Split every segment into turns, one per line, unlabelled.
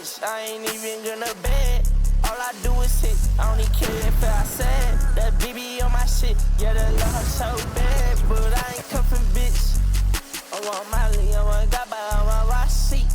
bitch, I ain't even gonna bed. All I do is hit, I don't even care if I said that BB on my shit. Yeah, that love her so bad, but I ain't cuffing bitch. I want Molly, I want Gaba, I want Rossi.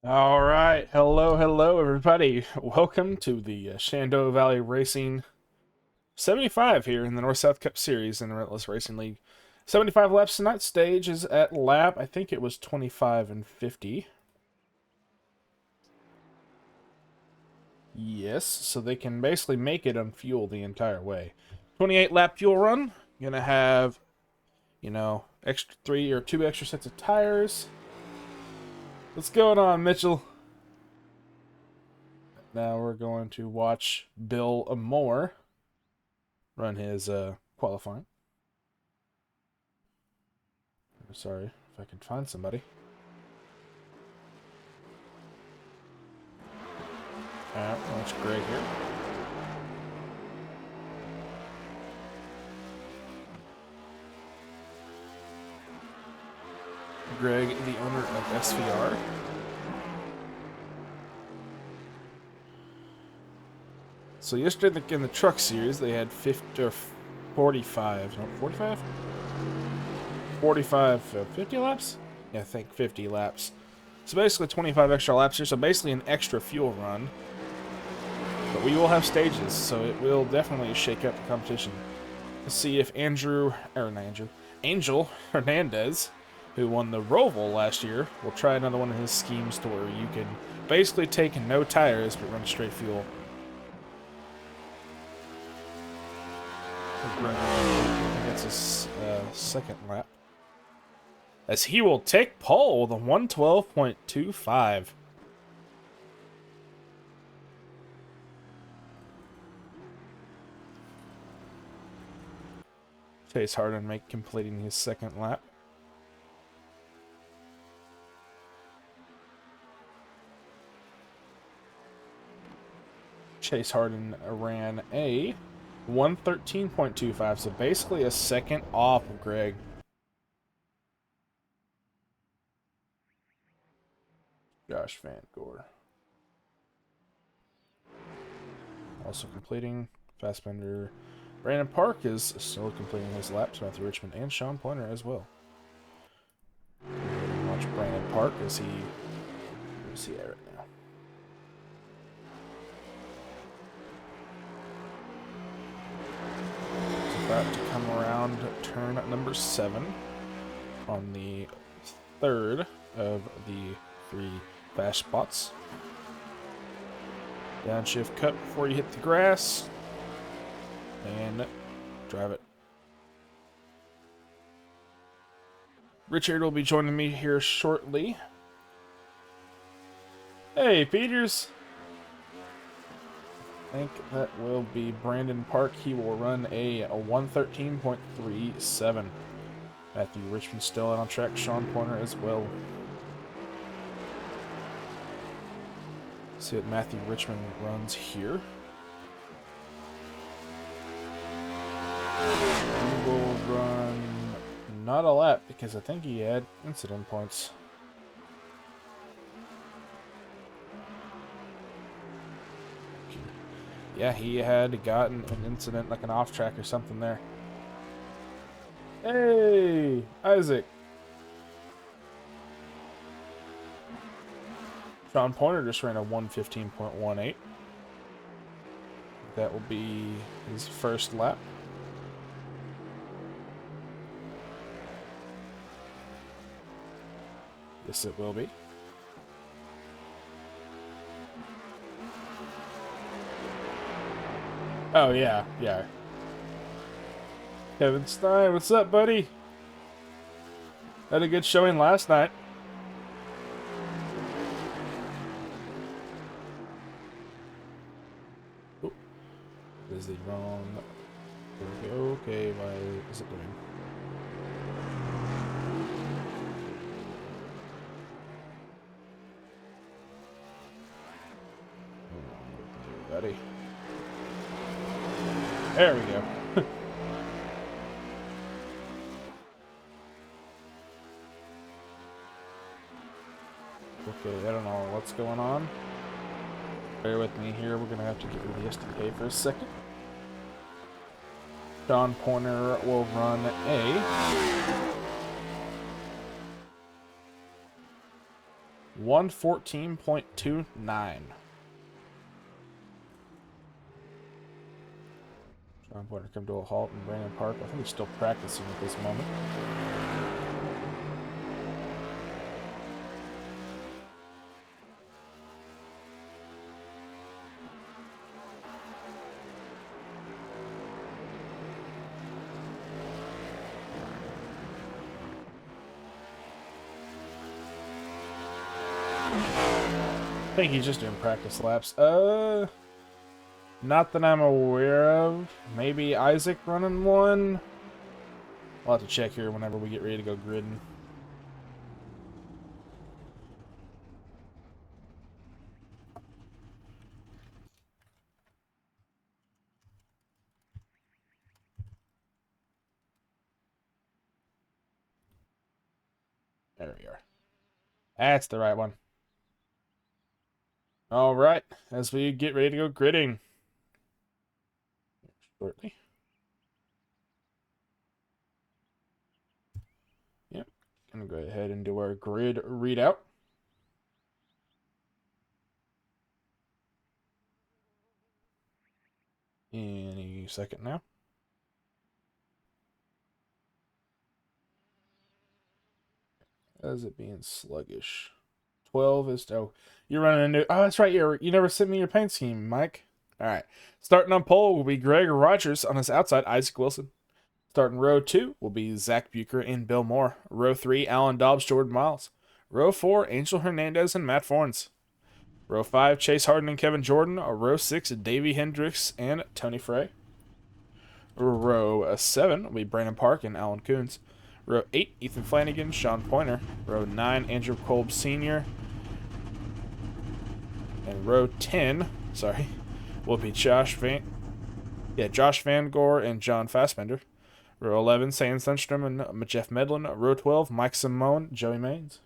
All right, hello, everybody. Welcome to the Shenandoah Valley Racing 75 here in the North-South Cup Series in the Relentless Racing League. 75 laps tonight. Stage is at lap, I think it was 25 and 50. Yes, so they can basically make it on fuel the entire way. 28 lap fuel run. Gonna have, extra 3 or 2 extra sets of tires. What's going on, Mitchell? Now we're going to watch Bill Moore run his qualifying. Sorry, if I can find somebody. That's Greg here. Greg, the owner of SVR. So yesterday in the truck series, they had 50 or 45. No, 45? 45, 50 laps? Yeah, I think 50 laps. So basically 25 extra laps here. So basically an extra fuel run. But we will have stages, so it will definitely shake up the competition. Let's see if Angel Hernandez, who won the Roval last year, will try another one of his schemes to where you can basically take no tires but run straight fuel. I think that's his second lap. As he will take pole with a 112.25. Chase Harden completing his second lap. Chase Harden ran a 113.25, so basically a second off of Greg. Josh Van Gore. Also completing. Fassbender. Brandon Park is still completing his laps. Matthew Richmond and Sean Pointer as well. Watch Brandon Park as where's he at right now? He's about to come around turn number 7 on the third of the 3 fast spots. Downshift cut before you hit the grass. And drive it. Richard will be joining me here shortly. Hey, Peters. I think that will be Brandon Park. He will run a 113.37. Matthew Richmond still out on track. Sean Pointer as well. See what Matthew Richmond runs here. He will run not a lap because I think he had incident points. Yeah, he had gotten an incident, like an off track or something there. Hey, Isaac. Sean Pointer just ran a 115.18. That will be his first lap. Yes, it will be. Oh, yeah, yeah. Kevin Stein, what's up, buddy? Had a good showing last night. Oh, is the wrong... There we go. Okay, why is it doing? Buddy. There we go. Okay, I don't know what's going on. Bear with me here. We're going to have to get rid of the SDK for a second. Sean Pointer will run a 114.29. Sean Pointer come to a halt in Brandon Park. I think he's still practicing at this moment. I think he's just doing practice laps. Not that I'm aware of. Maybe Isaac running one. I'll have to check here whenever we get ready to go gridding. There we are. That's the right one. All right, as we get ready to go gridding shortly. Yep, gonna go ahead and do our grid readout. Any second now. How's it being sluggish? 12 is... Oh, you're running a new... Oh, that's right. You never sent me your paint scheme, Mike. All right. Starting on pole will be Greg Rogers. On his outside, Isaac Wilson. Starting row 2 will be Zach Bucher and Bill Moore. Row 3, Alan Dobbs, Jordan Miles. Row 4, Angel Hernandez and Matt Forns. Row 5, Chase Harden and Kevin Jordan. Row 6, Davey Hendricks and Tony Frey. Row 7 will be Brandon Park and Alan Coons. Row 8, Ethan Flanagan, Sean Pointer. Row 9, Andrew Kolb Sr. And row 10, will be Josh Van Gore and John Fassbender. Row 11, Sam Sundstrom and Jeff Medlin. Row 12, Mike Simone, Joey Maines.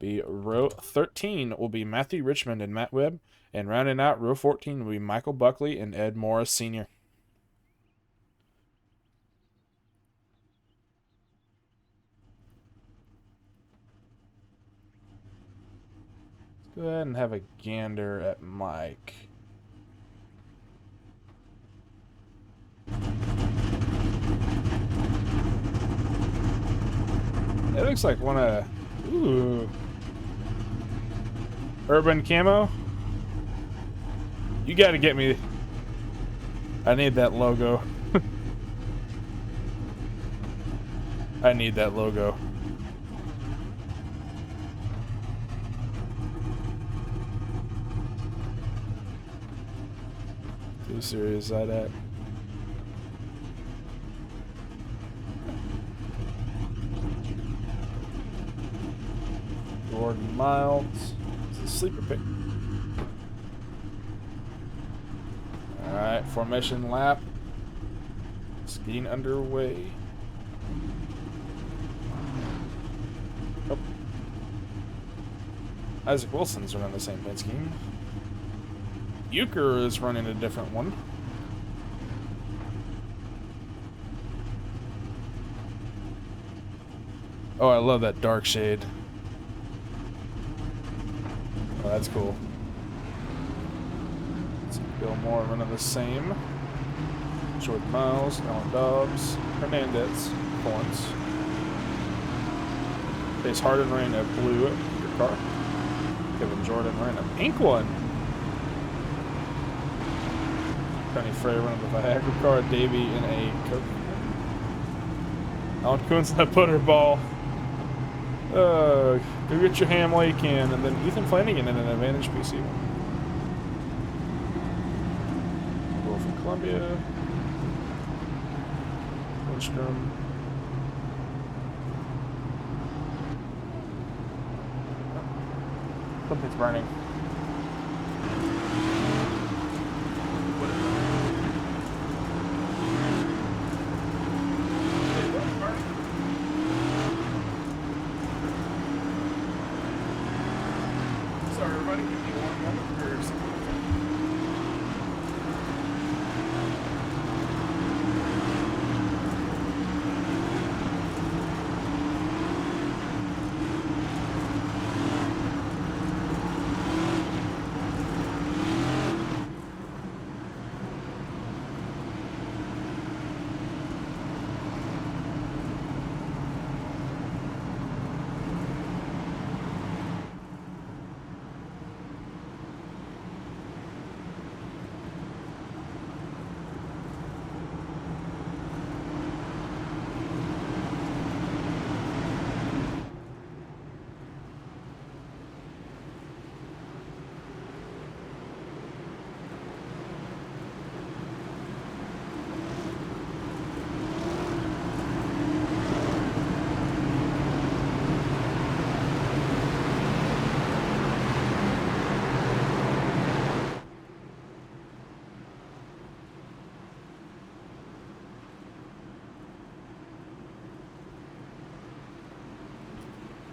Row 13 will be Matthew Richmond and Matt Webb. And rounding out row 14 will be Michael Buckley and Ed Morris Sr. Let's go ahead and have a gander at Mike. It looks like one of... Ooh. Urban Camo? You gotta get me... I need that logo. I need that logo. Who series is that at? Jordan Miles. It's a sleeper pick. Alright, formation lap. It's getting underway. Oh. Isaac Wilson's running the same paint scheme. Euchre is running a different one. Oh, I love that dark shade. Oh, that's cool. Bill Moore running the same. Jordan Miles, Alan Dobbs, Hernandez, points. Chase Harden ran a blue car. Kevin Jordan ran a pink one. Penny Frey running the Viagra car. Davey in a Coke. Alan Coons in a putter ball. Go get your ham while you can. And then Ethan Flanagan in an Advantage PC one. From Columbia. Lindstrom. Something's burning. Sorry, everybody. Give me one moment for something.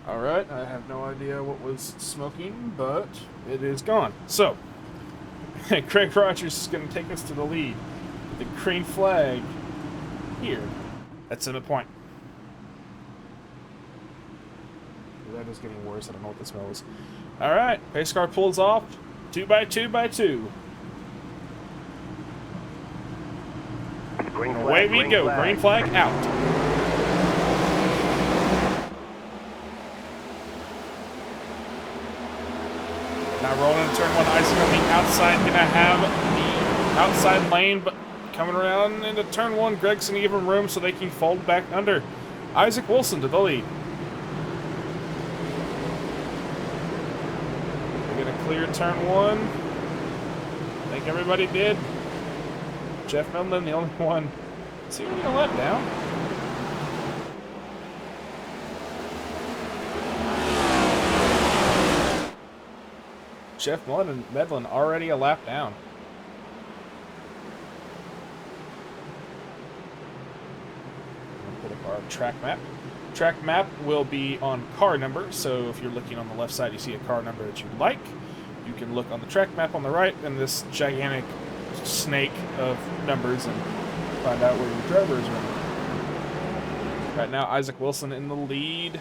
Alright, I have no idea what was smoking, but it is gone. So, Craig Rogers is going to take us to the lead with the green flag here at Summit Point. That is getting worse. I don't know what the smell is. Alright, pace car pulls off. 2x2x2. Away we go. Green flag out. Now rolling into turn one, Isaac on the outside, gonna have the outside lane, but coming around into turn one, Greg's gonna give him room so they can fold back under. Isaac Wilson to the lead. They're gonna clear turn one. I think everybody did. Jeff Medlin, the only one Is he getting a lap down? Jeff Medlin already a lap down. Put up our track map. Track map will be on car number, so if you're looking on the left side, you see a car number that you like. You can look on the track map on the right, and this gigantic snake of numbers, and find out where your driver is running. Right now, Isaac Wilson in the lead.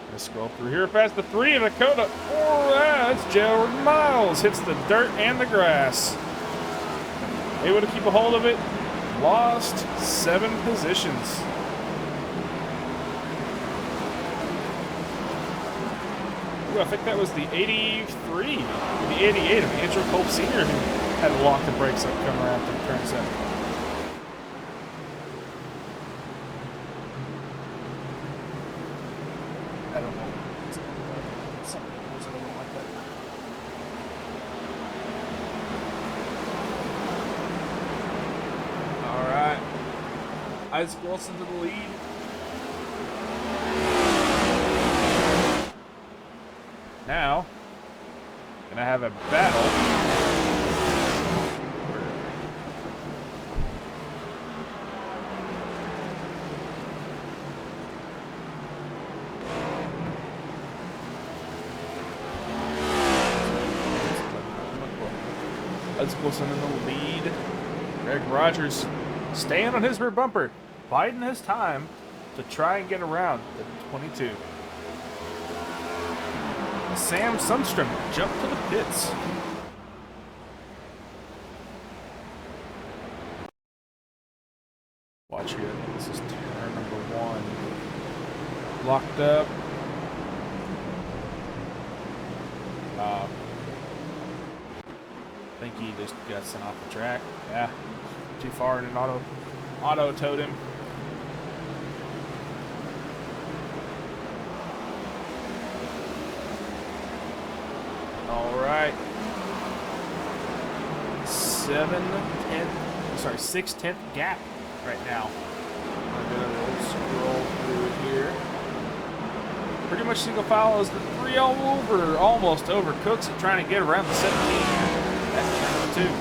Gonna scroll through here past the 3 of Dakota. Oh, that's Jared Miles. Hits the dirt and the grass. Able to keep a hold of it. Lost 7 positions. Ooh, I think that was the 83, the 88 of Andrew Pope Sr. who had to lock the brakes up coming around through turn 7. I don't know. Something was a little like that. All right. Isaac Wilson to the lead. Now, gonna have a battle. Isaac Wilson in the lead. Greg Rogers staying on his rear bumper, biding his time to try and get around the 22. Sam Sundstrom jumped to the pits. Watch here. This is turn number 1. Locked up. I think he just got sent off the track. Yeah, too far and an auto towed him. All right. 6/10 gap right now. I'm gonna scroll through here. Pretty much single file as the 3 almost over Cooks at trying to get around the 17. That's turn 2.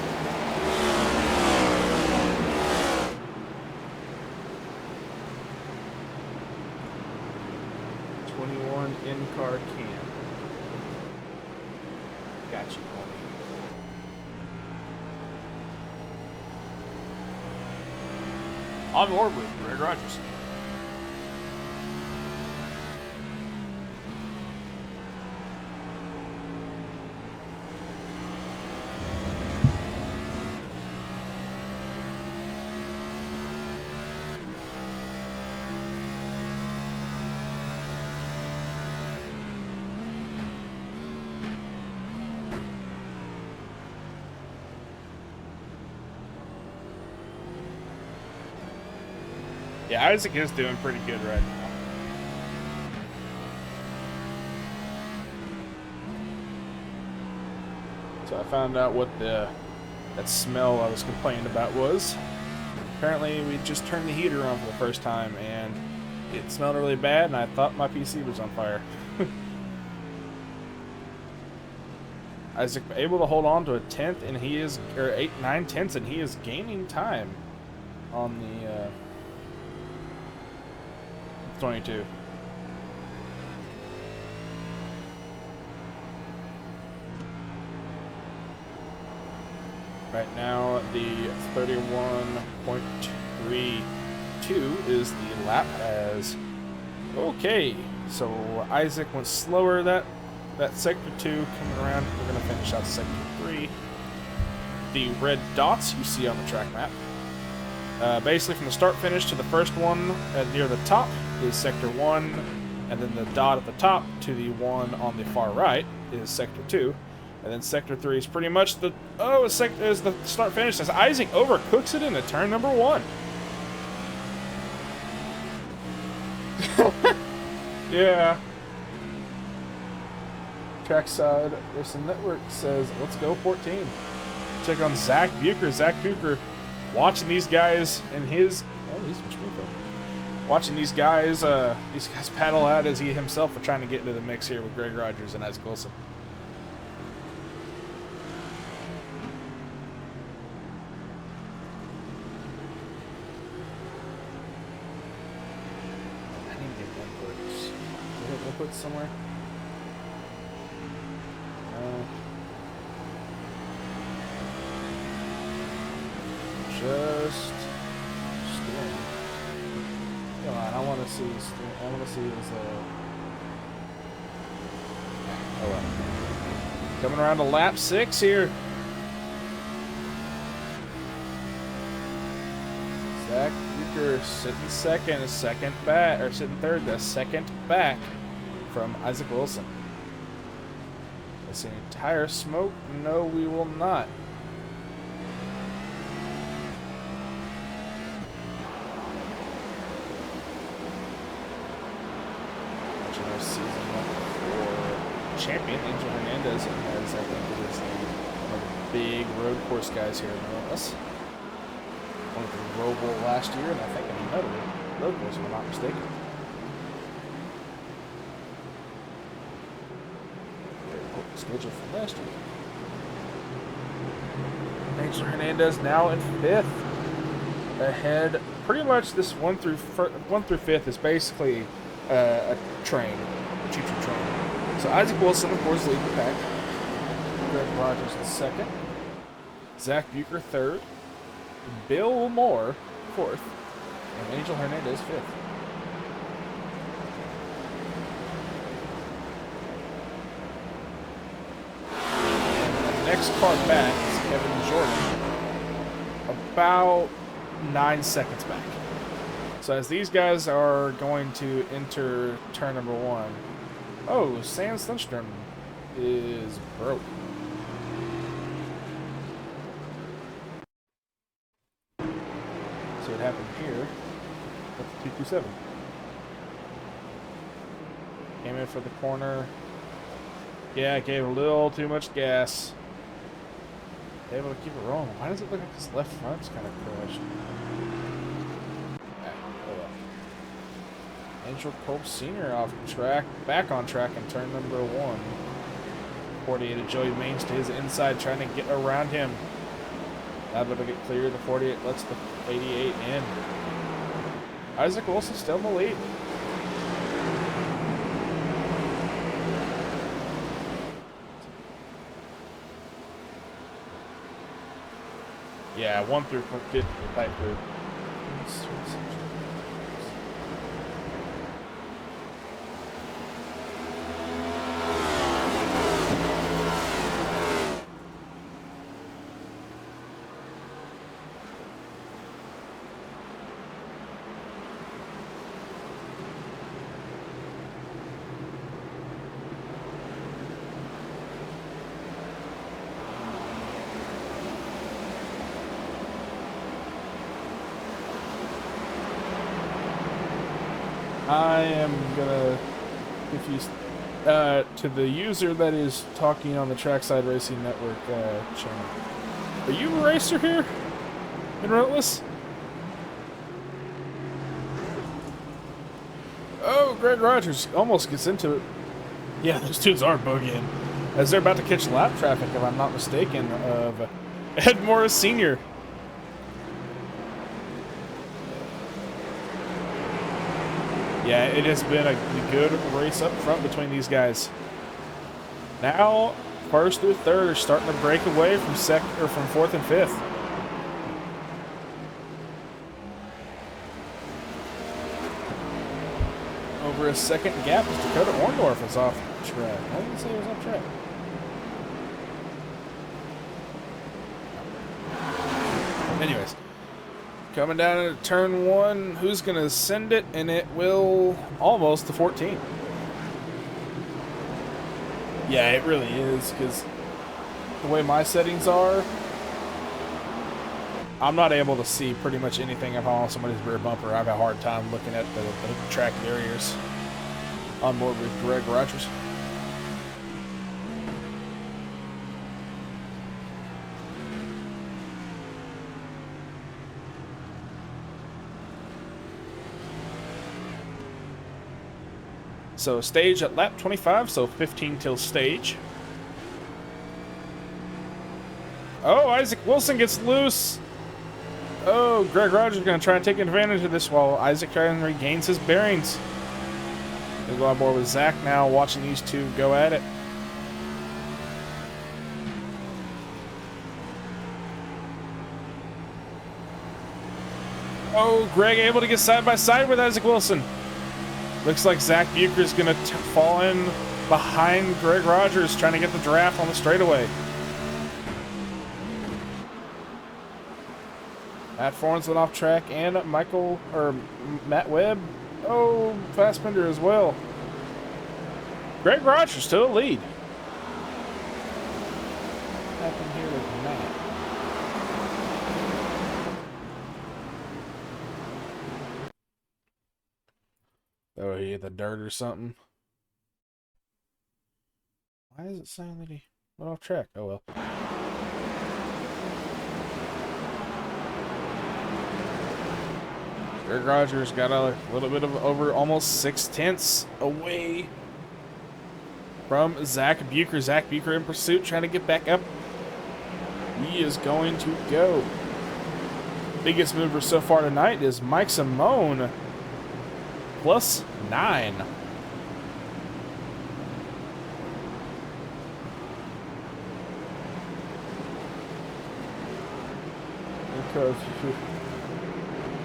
In-car cam. Got you, homie. On board with Greg Rogers. Yeah, Isaac is doing pretty good right now. So I found out what that smell I was complaining about was. Apparently we just turned the heater on for the first time and it smelled really bad and I thought my PC was on fire. Isaac able to hold on to a 10th and he is, or 9/10 and he is gaining time on the 22. Right now, the 31.32 is the lap as. Okay, so Isaac went slower that sector 2 coming around. We're gonna finish out sector 3. The red dots you see on the track map. Basically, from the start finish to the first one near the top is Sector 1, and then the dot at the top to the one on the far right is Sector 2, and then Sector 3 is pretty much the is the start finish as Isaac overcooks it into turn number 1. Yeah. Trackside Racing Network says, let's go 14. Check on Zach Bucher. Zach Bucher watching these guys and his watching these guys paddle out as he himself are trying to get into the mix here with Greg Rogers and Isaac Wilson. I need to get inputs. Do you have inputs somewhere? Just steering. Come on, I want to see his. I want to see his. Oh well. Coming around to lap 6 here. Zach Bucher sitting second, sitting third, the second back from Isaac Wilson. Is the entire smoke? No, we will not. Champion Angel Hernandez, as I think it is one of the big road course guys here in Relentless. Won the Roval Bowl last year, and I think another road course, if I'm not mistaken. Schedule from last year. Angel Hernandez now in 5th, ahead. Pretty much this 1 through 5th is basically a train, a choo-choo train. So Isaac Wilson, of course, leads the pack. Greg Rogers in 2nd. Zach Bucher 3rd. Bill Moore 4th. And Angel Hernandez 5th. And the next car back is Kevin Jordan. About 9 seconds back. So as these guys are going to enter turn number 1, oh, Sam Lindstrom is broke. So it happened here. That's 227. Came in for the corner. Yeah, gave a little too much gas. Able to keep it rolling. Why does it look like this left front's kind of crushed? Angel Kolb Sr. off track, back on track in turn number 1. 48 of Joey Maines to his inside, trying to get around him. Not able to get clear. The 48 lets the 88 in. Isaac Wilson still in the lead. Yeah, 1 through 50 pipe group. I am gonna, if you, to the user that is talking on the Trackside Racing Network channel, are you a racer here in Relentless? Oh, Greg Rogers almost gets into it. Yeah, those dudes are boogieing as they're about to catch lap traffic, if I'm not mistaken, of Ed Morris Sr. Yeah, it has been a good race up front between these guys. Now, 1st through 3rd are starting to break away from 4th and 5th. Over a second gap as Dakota Orndorff is off track. I didn't say he was off track. Anyways. Coming down into turn 1, who's going to send it? And it will almost to 14. Yeah, it really is, because the way my settings are, I'm not able to see pretty much anything if I'm on somebody's rear bumper. I have a hard time looking at the track barriers on board with Greg Rogers. So stage at lap 25, so 15 till stage. Oh, Isaac Wilson gets loose. Oh, Greg Rogers going to try and take advantage of this while Isaac tries and regains his bearings. We'll go on board with Zach now, watching these two go at it. Oh, Greg able to get side by side with Isaac Wilson. Looks like Zach Bucher is going to fall in behind Greg Rogers, trying to get the draft on the straightaway. Matt Fornes went off track, and Matt Webb. Oh, Fassbender as well. Greg Rogers to the lead. What happened here with Matt? Oh, he hit the dirt or something. Why is it saying that he went off track? Oh well. Greg Rogers got a little bit of over almost 6/10 away from Zach Bucher. Zach Bucher in pursuit, trying to get back up. He is going to go. Biggest mover so far tonight is Mike Simone, +9.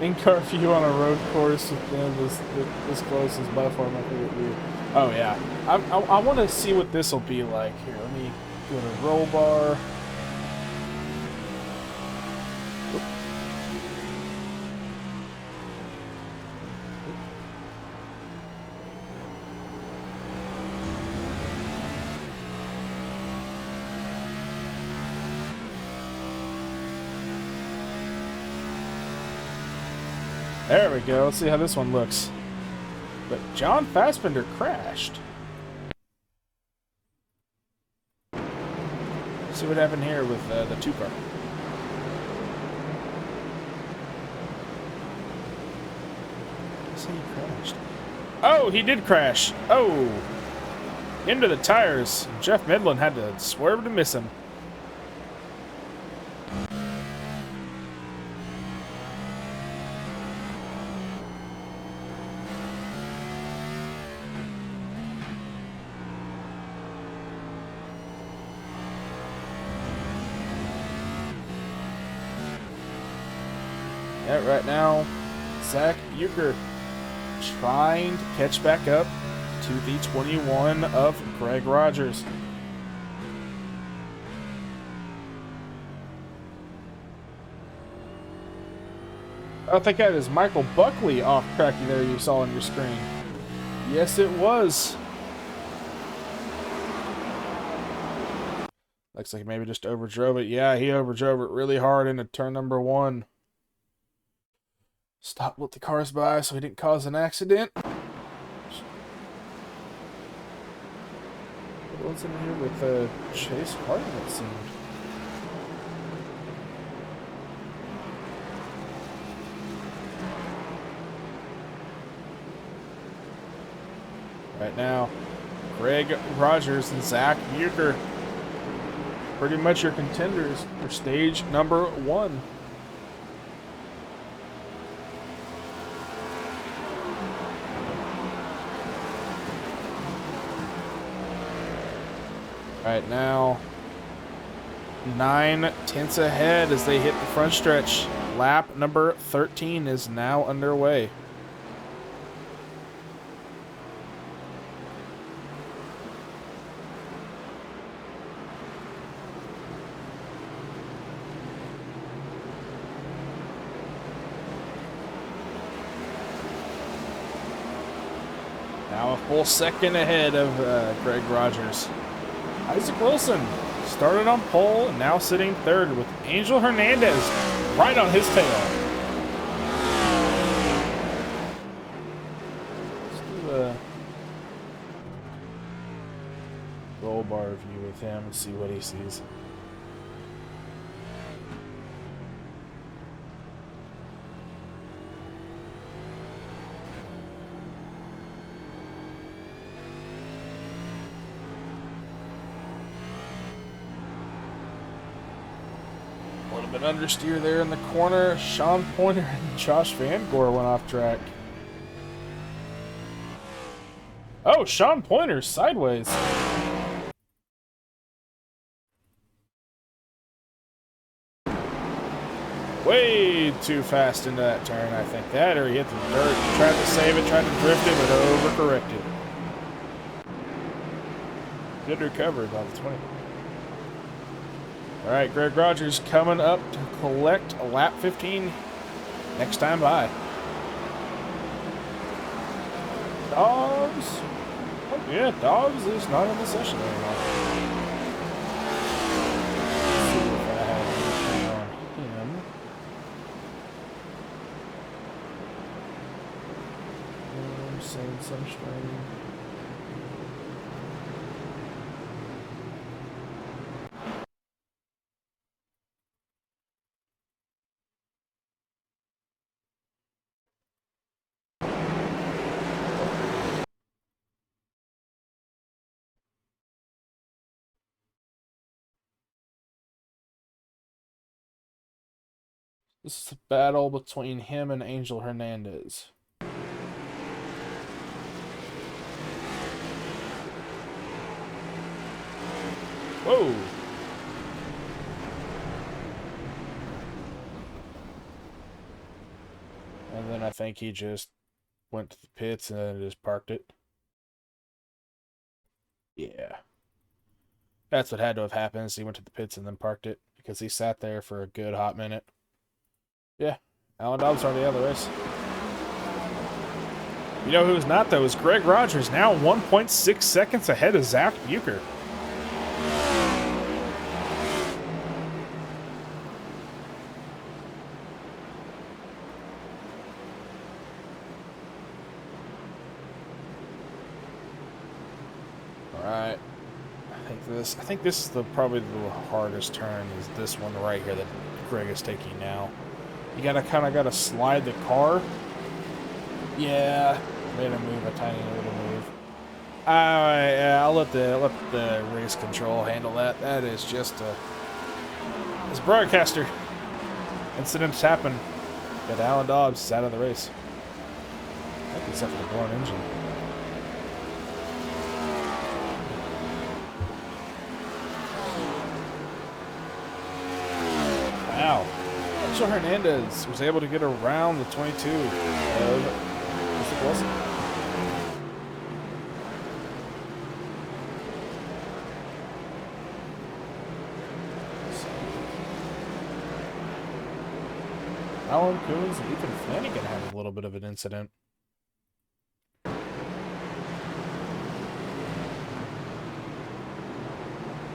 In curfew on a road course with them this close is by far my favorite view. Oh yeah, I want to see what this will be like. Here, let me go to roll bar. There we go. Let's see how this one looks. But John Fassbender crashed. Let's see what happened here with the 2-car. Let's see, he crashed. Oh, he did crash. Oh, into the tires. Jeff Midland had to swerve to miss him. Yeah, right now, Zach Bucher trying to catch back up to the 21 of Greg Rogers. I think that is Michael Buckley off track there you saw on your screen. Yes, it was. Looks like he maybe just overdrove it. Yeah, he overdrove it really hard into turn number 1. Stopped with the cars by so he didn't cause an accident. What's in here with Chase Harden, it seemed. Right now, Greg Rogers and Zach Bucher, pretty much your contenders for stage number 1. Right now, 9/10 ahead as they hit the front stretch. Lap number 13 is now underway. Now a full second ahead of Greg Rogers. Isaac Wilson started on pole and now sitting third with Angel Hernandez right on his tail. Let's do a roll bar view with him and see what he sees. An understeer there in the corner. Sean Pointer and Josh Van Gore went off track. Oh, Sean Pointer sideways. Way too fast into that turn, I think. That, or he hit the dirt, tried to save it, tried to drift it, but overcorrected. Good recovery by the 20. All right, Greg Rogers coming up to collect a lap 15 next time by. Dobbs. Oh, yeah, Dobbs is not in the session anymore. Let's see if I have anything on him. I'm seeing some strain. This is a battle between him and Angel Hernandez. Whoa! And then I think he just went to the pits and then just parked it. Yeah. That's what had to have happened, is he went to the pits and then parked it, because he sat there for a good hot minute. Yeah, Alan Dobbs already out of the race. You know who's not, though, is Greg Rogers, now 1.6 seconds ahead of Zach Bucher. Alright. I think this is probably the hardest turn, is this one right here that Greg is taking now. You kind of gotta slide the car. Yeah, made a move, a tiny little move. Yeah, I'll let the race control handle that. That is just it's broadcaster. Incidents happen, but Alan Dobbs is out of the race. I think except for the blown engine. Wow. Angel Hernandez was able to get around the 22 of Mr. Wilson. Alan Coons and Ethan Flanagan had a little bit of an incident.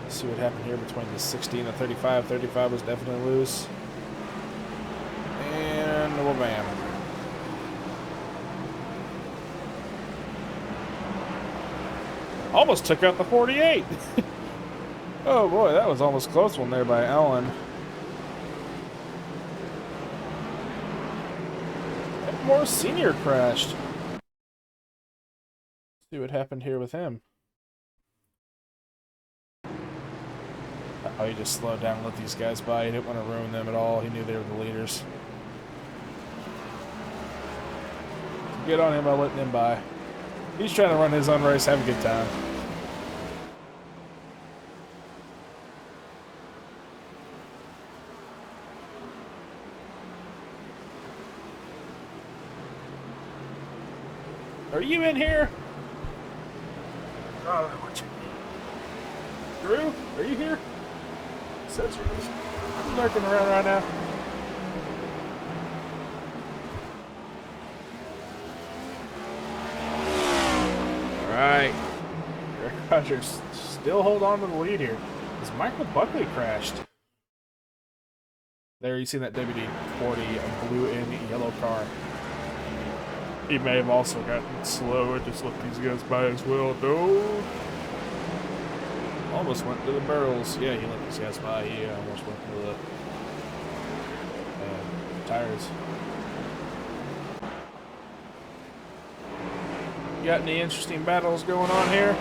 Let's see what happened here between the 60 and the 35. 35 was definitely loose. And well, bam. Almost took out the 48. Oh boy, that was almost close one there by Alan. More Senior crashed. Let's see what happened here with him. Oh, he just slowed down and let these guys by. He didn't want to ruin them at all. He knew they were the leaders. Get on him by letting him by. He's trying to run his own race, have a good time. Are you in here? Oh, what you mean? Drew, are you here? Says you're just lurking around right now. Alright. Greg Rogers still hold on to the lead here. As Michael Buckley crashed. There you see that WD-40, a blue and yellow car. He may have also gotten slow and just let these guys by as well. No. Almost went to the barrels. Yeah, he let these guys by. He almost went to the tires. You got any interesting battles going on here?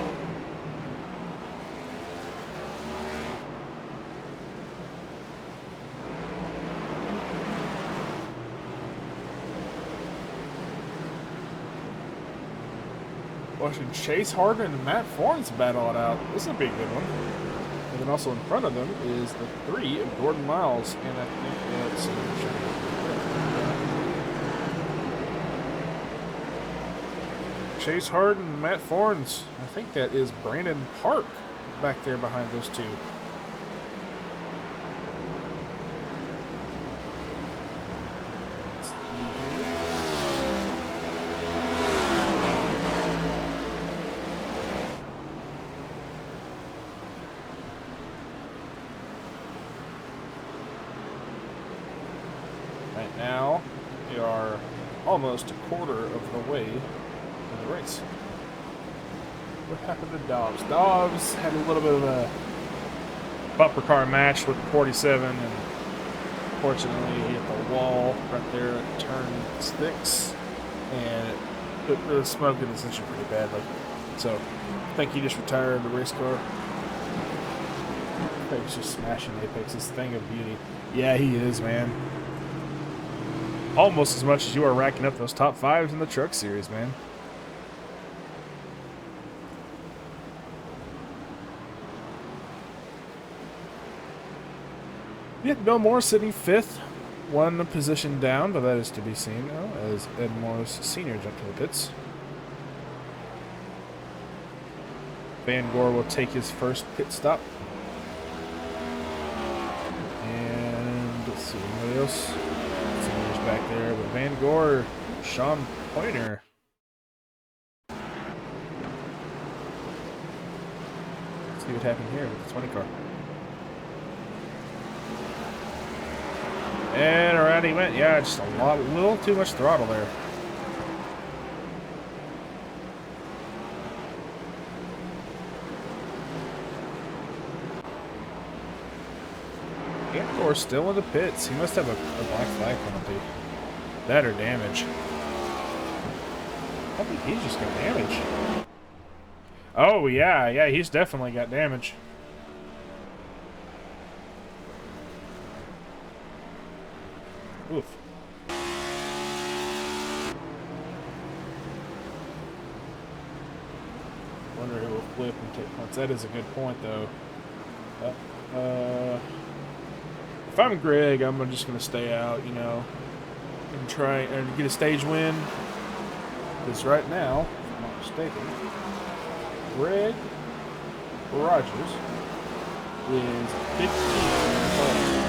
Watching Chase Harden and Matt Fornes battle it out. This is a big good one. And then also in front of them is the 3 of Gordon Miles. And I think it's Chase Harden and Matt Fornes. I think that is Brandon Park back there behind those two. Right now, we are almost a quarter of the way in the race. What happened to Dobbs? Dobbs had a little bit of a bumper car match with 47, and fortunately he hit the wall right there at turn 6, and it really smoked in his engine pretty badly. So I think he just retired the race car. I think he's just smashing Apex, this thing of beauty. Yeah, he is, man. Almost as much as you are racking up those top 5s in the truck series, man. Yeah, Bill Moore sitting 5th, 1 position down, but that is to be seen now as Ed Morris Sr. jumped to the pits. Van Gore will take his first pit stop. And let's see, anybody else? Somebody's back there, but Van Gore, Sean Pointer. Let's see what happened here with the 20 car. And around he went. Yeah, just a little too much throttle there. Andor still in the pits. He must have a black flag penalty. That or damage. I think he's just got damage. Oh, yeah, he's definitely got damage. Oof. Wonder who will flip and take points. That is a good point, though. If I'm Greg, I'm just going to stay out, you know, and try and get a stage win. Because right now, if I'm not mistaken, Greg Rogers is 15.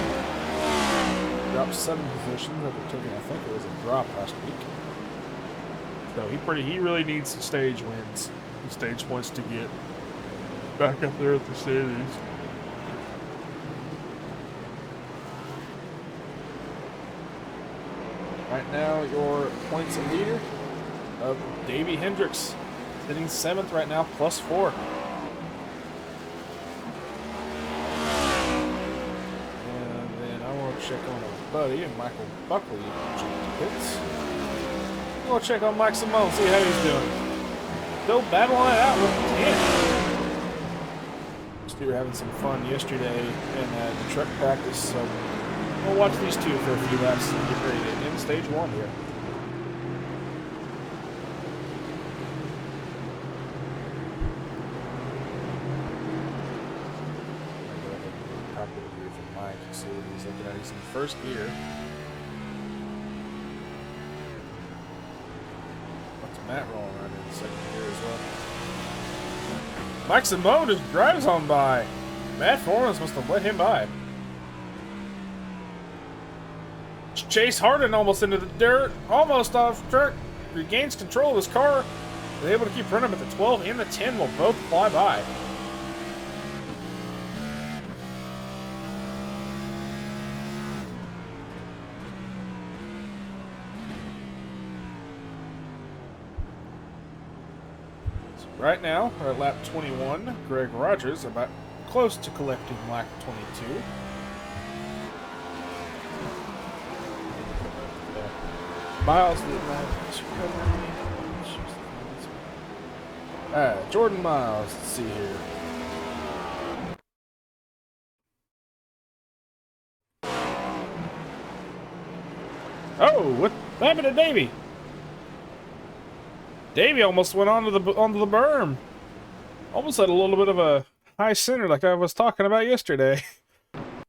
Dropped 7 positions after taking, I think it was a drop last week. So he really needs some stage wins, some stage points to get back up there at the series. Right now, your points leader of Davey Hendricks, sitting 7th right now, +4. Check on our buddy and Michael Buckley pits. We'll check on Mike Simone, see how he's doing. Still battling it out with 10. We were having some fun yesterday in the truck practice, so we'll watch these two for a few laps and get ready to end stage 1 here. See what he's looking at. He's in first gear. What's Matt rolling right in second gear as well? Mike Simone just drives on by. Matt Fornes must have let him by. Chase Harden almost into the dirt, almost off track. Regains control of his car. They're able to keep running, but the 12 and the 10 will both fly by. Right now, we're at lap 21. Greg Rogers about close to collecting lap 22. Miles did not recovery. Jordan Miles, let's see here. Oh, what happened to Davey? Davey almost went onto the berm. Almost had a little bit of a high center like I was talking about yesterday.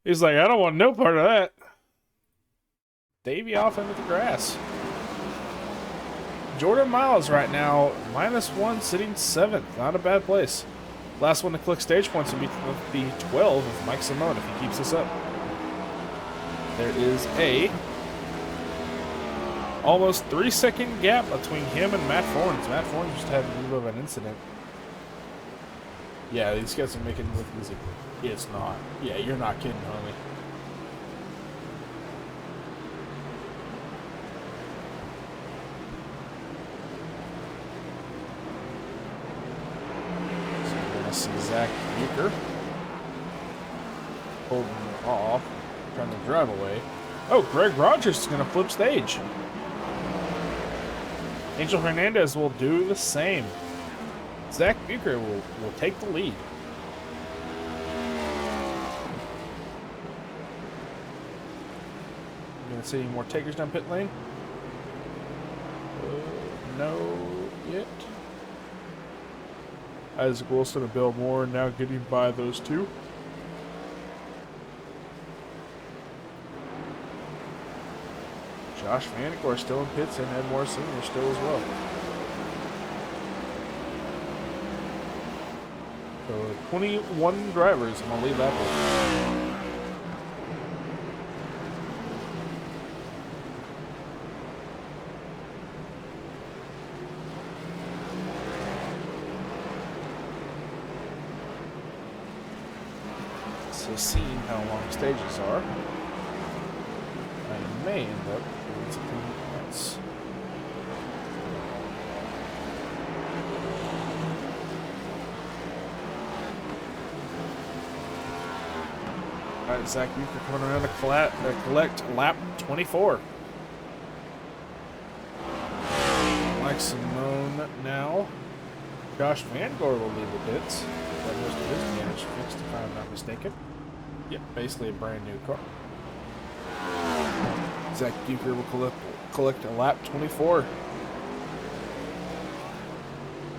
He's like, I don't want no part of that. Davey off into the grass. Jordan Miles right now, -1, sitting 7th. Not a bad place. Last one to click stage points will be 12 of Mike Simone if he keeps this up. There is a almost 3-second gap between him and Matt Fornes. Matt Fornes just had a little bit of an incident. Yeah, these guys are making it look easy. It's not. Yeah, you're not kidding, homie. So we're going to see Zach Bucher holding off, trying to drive away. Oh, Greg Rogers is going to flip stage. Angel Hernandez will do the same. Zach Bucher will take the lead. You gonna see any more takers down pit lane? No yet. Isaac Wilson and Bill Moore now getting by those two. Josh Vandergore still in pits and Ed Moore Sr. still as well. So 21 drivers on the lead lap. So seeing how long stages are, I may end up doing something else. Alright, Zach Bucher coming around to collect lap 24. Mike Simone now. Josh Vandergore will leave the pits. Got most of his damage fixed, if I'm not mistaken. Yep, basically a brand new car. Zach Bucher will collect a lap 24.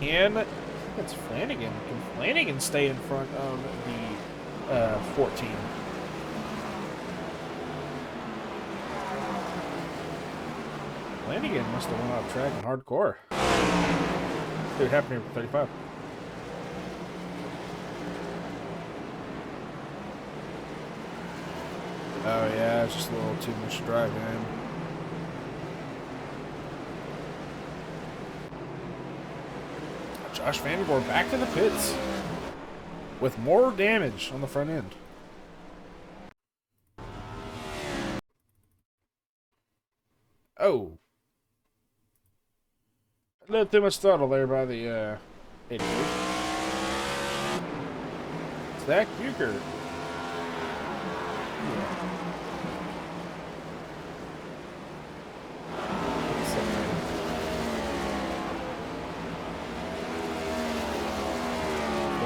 And I think it's Flanagan. Can Flanagan stay in front of the 14? Flanagan must have went off track in hardcore. It happened here with 35. Oh yeah, it's just a little too much driving in. Josh Vandergore back to the pits with more damage on the front end. Oh. A little too much throttle there by the 88. Zach Bucher.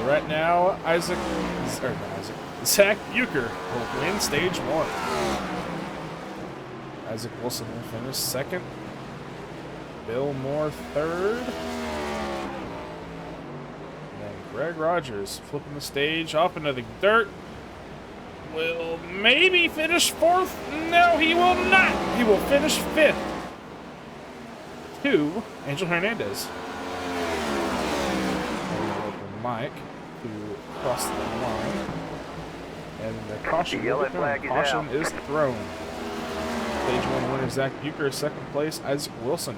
Right now, Zach Bucher will win stage 1. Isaac Wilson will finish 2nd. Bill Moore 3rd. And then Greg Rogers flipping the stage off into the dirt. Will maybe finish 4th. No, he will not. He will finish 5th. To Angel Hernandez. Mike to cross the line, and the caution is thrown. Stage 1 winner Zach Bucher, 2nd place Isaac Wilson,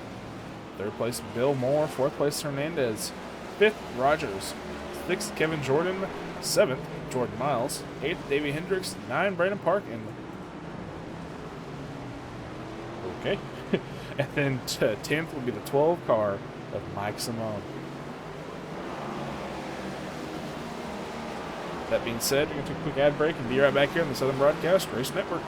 3rd place Bill Moore, 4th place Hernandez, 5th Rogers, 6th Kevin Jordan, 7th Jordan Miles, 8th Davey Hendricks, 9th Brandon Park, and okay, and then 10th will be the 12 car of Mike Simone. That being said, we're going to take a quick ad break and be right back here on the Southern Broadcast Race Network.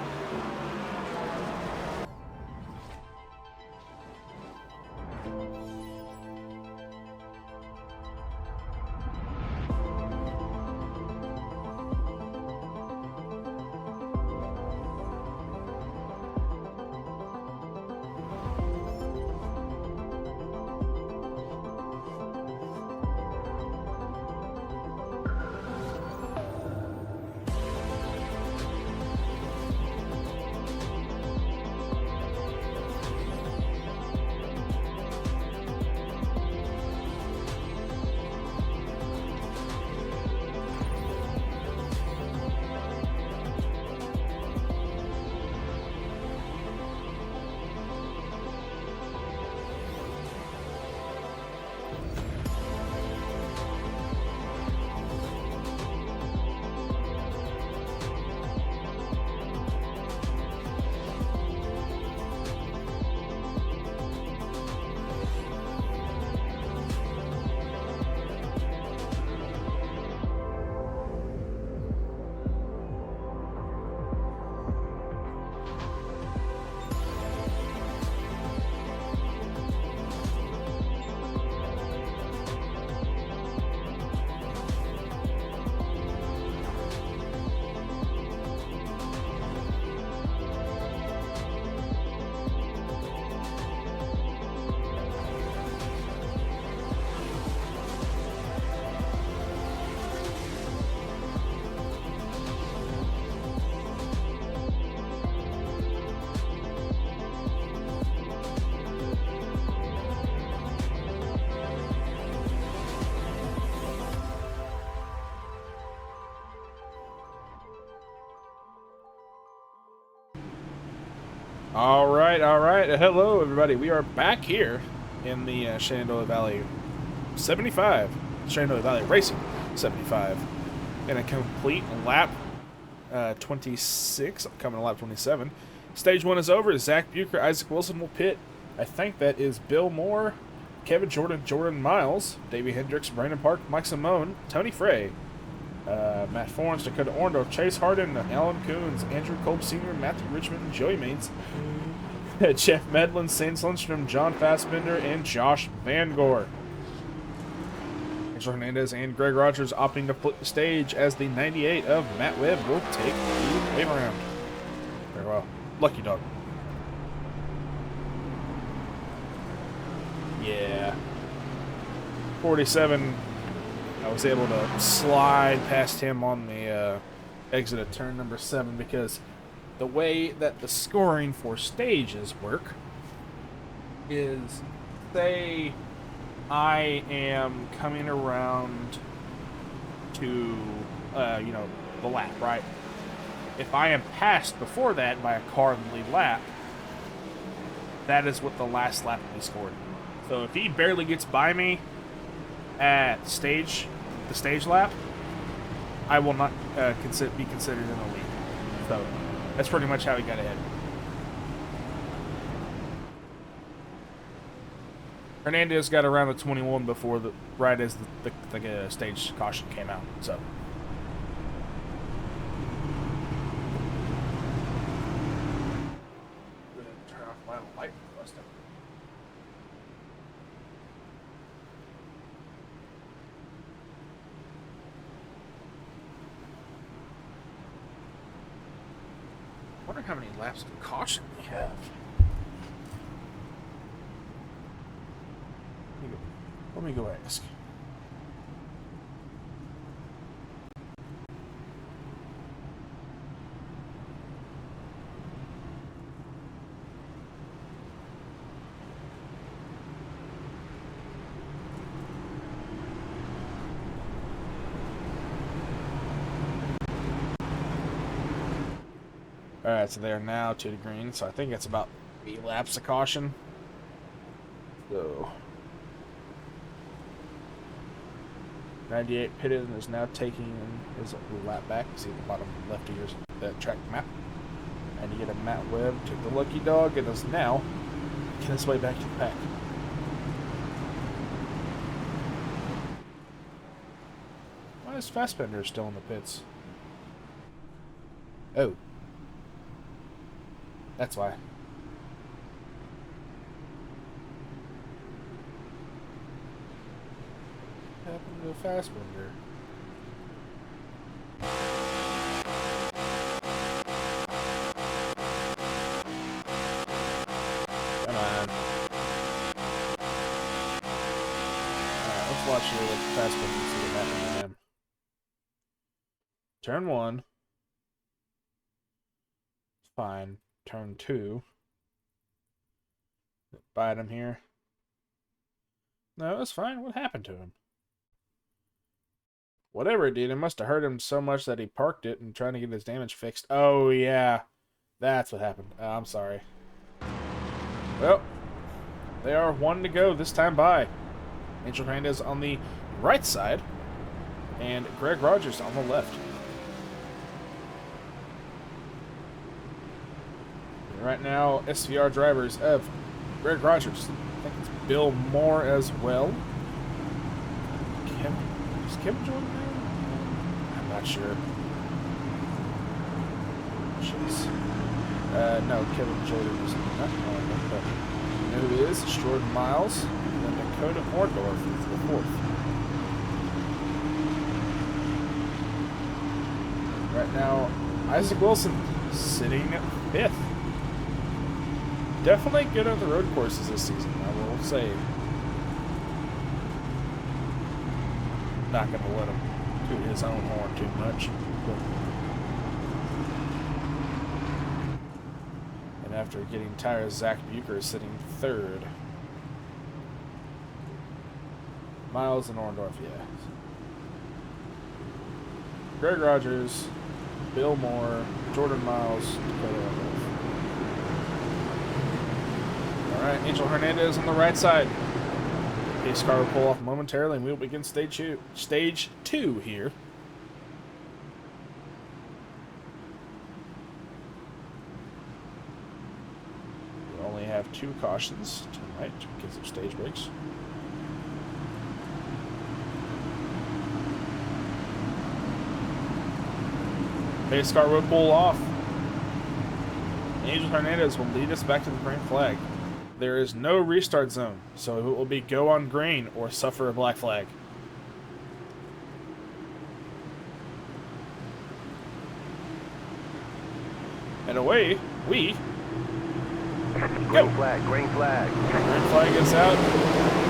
All right. Hello, everybody. We are back here in the Shenandoah Valley 75. Shenandoah Valley Racing 75. In a complete lap 26, coming to lap 27. Stage 1 is over. Zach Bucher, Isaac Wilson will pit. I think that is Bill Moore, Kevin Jordan, Jordan Miles, Davey Hendricks, Brandon Park, Mike Simone, Tony Frey, Matt Forns, Dakota Orndorff, Chase Harden, Alan Coons, Andrew Kolb Sr., Matthew Richmond, Joey Maines, Jeff Medlin, Sans Lundstrom, John Fassbender, and Josh Van Gore. Angel Hernandez and Greg Rogers opting to flip the stage as the 98 of Matt Webb will take the wave around. Very well. Lucky dog. Yeah. 47. I was able to slide past him on the exit of turn number 7 because the way that the scoring for stages work is, say I am coming around to, the lap, right? If I am passed before that by a car in the lead lap, that is what the last lap will be scored. So if he barely gets by me at the stage lap, I will not be considered in the lead. So that's pretty much how he got ahead. Hernandez got around the 21 before right as the stage caution came out. So. Turn off my light. I wonder how many laps of caution we have. Let me go ask. Alright, so they are now to the green, so I think it's about 8 laps of caution. So 98 pitted and is now taking his lap back. See the bottom left of your track map. And you get a Matt Webb, took the lucky dog, and is now getting his way back to the pack. Why is Fassbender still in the pits? Oh. That's why. What happened to Fassbender? Come on. Alright, let's watch here with Fassbender and see what happened to him. Turn 1. Fine. Turn 2. Bite him here. No, that's fine. What happened to him? Whatever it did, it must have hurt him so much that he parked it and trying to get his damage fixed. Oh, yeah. That's what happened. Oh, I'm sorry. Well, they are 1 to go this time by. Angel Hernandez on the right side and Greg Rogers on the left. Right now, SVR drivers of Greg Rogers. I think it's Bill Moore as well. Is Kevin Jordan there? I'm not sure. Jeez. No, Kevin Jordan is not on it, but you know who is? Jordan Miles. And then Dakota Orndorff is the 4th. Right now, Isaac Wilson sitting 5th. Definitely good on the road courses this season, I will say. Not going to let him toot his own horn too much. And after getting tired, Zach Bucher is sitting 3rd. Miles and Orndorff, yeah. Greg Rogers, Bill Moore, Jordan Miles, Dakota Orndorff. Alright, Angel Hernandez on the right side. Pace car will pull off momentarily and we'll begin stage two here. We only have 2 cautions tonight because of stage breaks. Pace car will pull off. Angel Hernandez will lead us back to the green flag. There is no restart zone, so it will be go on green or suffer a black flag. And away we go.
Green flag, green flag.
Green flag is out.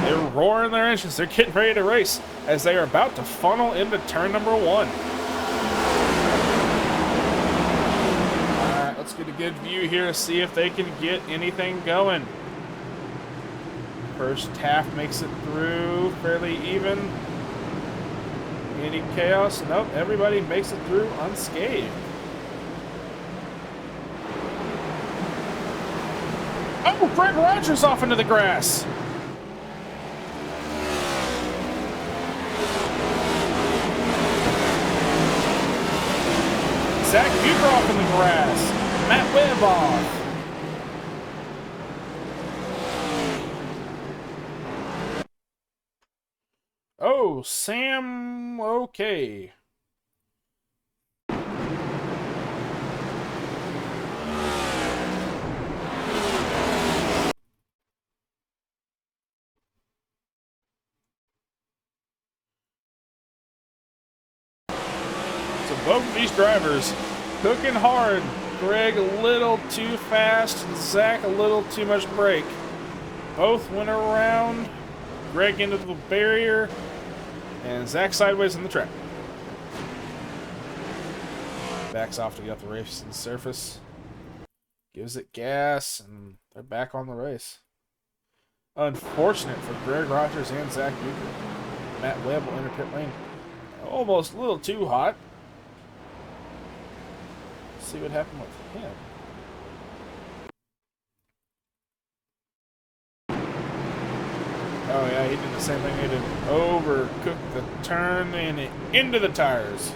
They're roaring their engines. They're getting ready to race as they are about to funnel into turn number 1. Alright, let's get a good view here to see if they can get anything going. First half makes it through fairly even. Any chaos? Nope, everybody makes it through unscathed. Oh, Greg Rogers off into the grass. Zach Bucher off in the grass. Matt Webb off. Oh, Sam, okay. So both of these drivers cooking hard. Greg a little too fast, Zach a little too much brake. Both went around. Greg into the barrier, and Zach sideways on the track. Backs off to get the racing surface. Gives it gas, and they're back on the race. Unfortunate for Greg Rogers and Zach Bucher. Matt Webb will enter pit lane. Almost a little too hot. Let's see what happened with him. Oh yeah, he did the same thing. He did overcook the turn and into the tires.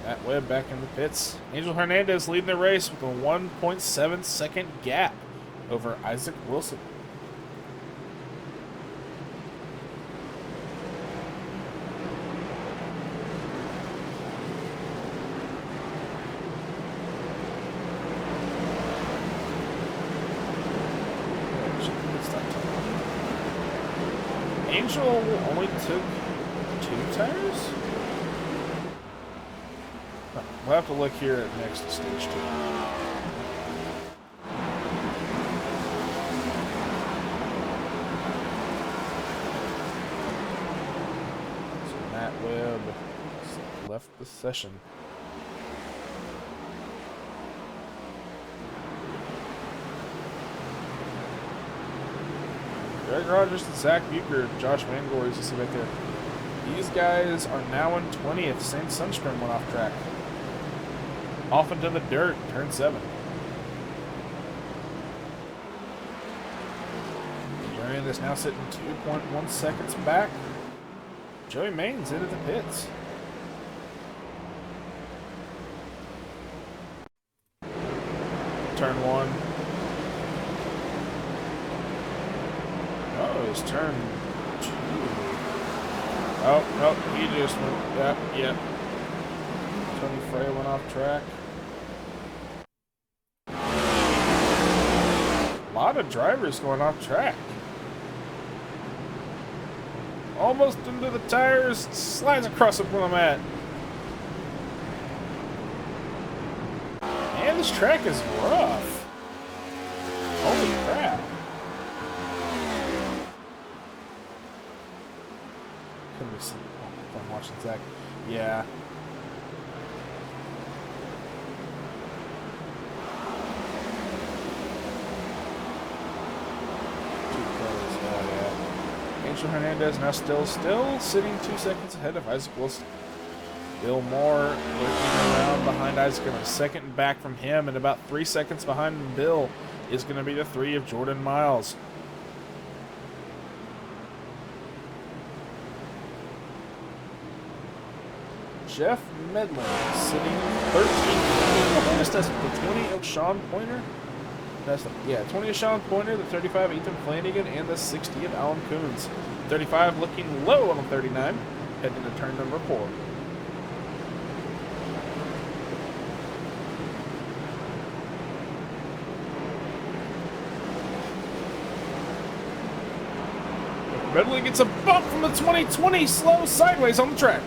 Matt Webb back in the pits. Angel Hernandez leading the race with a 1.7 second gap over Isaac Wilson. Angel only took 2 tires? We'll have to look here at next to stage 2. So Matt Webb left the session. Greg Rogers and Zach Bucher, Josh Mangor, as you see right there. These guys are now in 20th. Saint Sunstrom went off track. Off into the dirt, turn 7. Durian is now sitting 2.1 seconds back. Joey Main's into the pits. Turn 1. Oh, it's turn 2. Oh, he just went, yep. Tony Frey went off track. A lot of drivers going off track. Almost into the tires, slides across it where I'm at. Man, this track is rough. Holy crap. Couldn't be seen. I'm watching Zach. Yeah. Angel Hernandez now still sitting 2 seconds ahead of Isaac Wilson. Bill Moore looking around behind Isaac Gilmer. Second back from him, and about 3 seconds behind Bill is going to be the 3 of Jordan Miles. Jeff Medlin sitting 13th. That's the 20 of Sean Pointer. That's the, 20 of Sean Pointer, the 35 Ethan Flanagan, and the 60 of Alan Coons. 35 looking low on the 39, heading to turn number 4. Medlin gets a bump from the 2020, slow sideways on the track.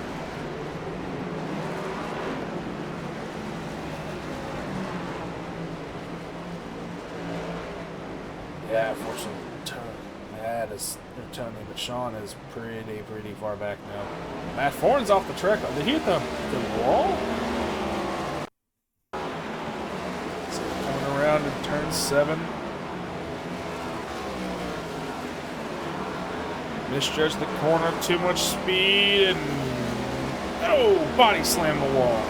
Yeah, fortunately, Tony, but Sean is pretty far back now. Matt Foran's off the track. Did he hit the wall? So coming around in turn 7. Misjudged the corner, too much speed, and oh, body slam the wall.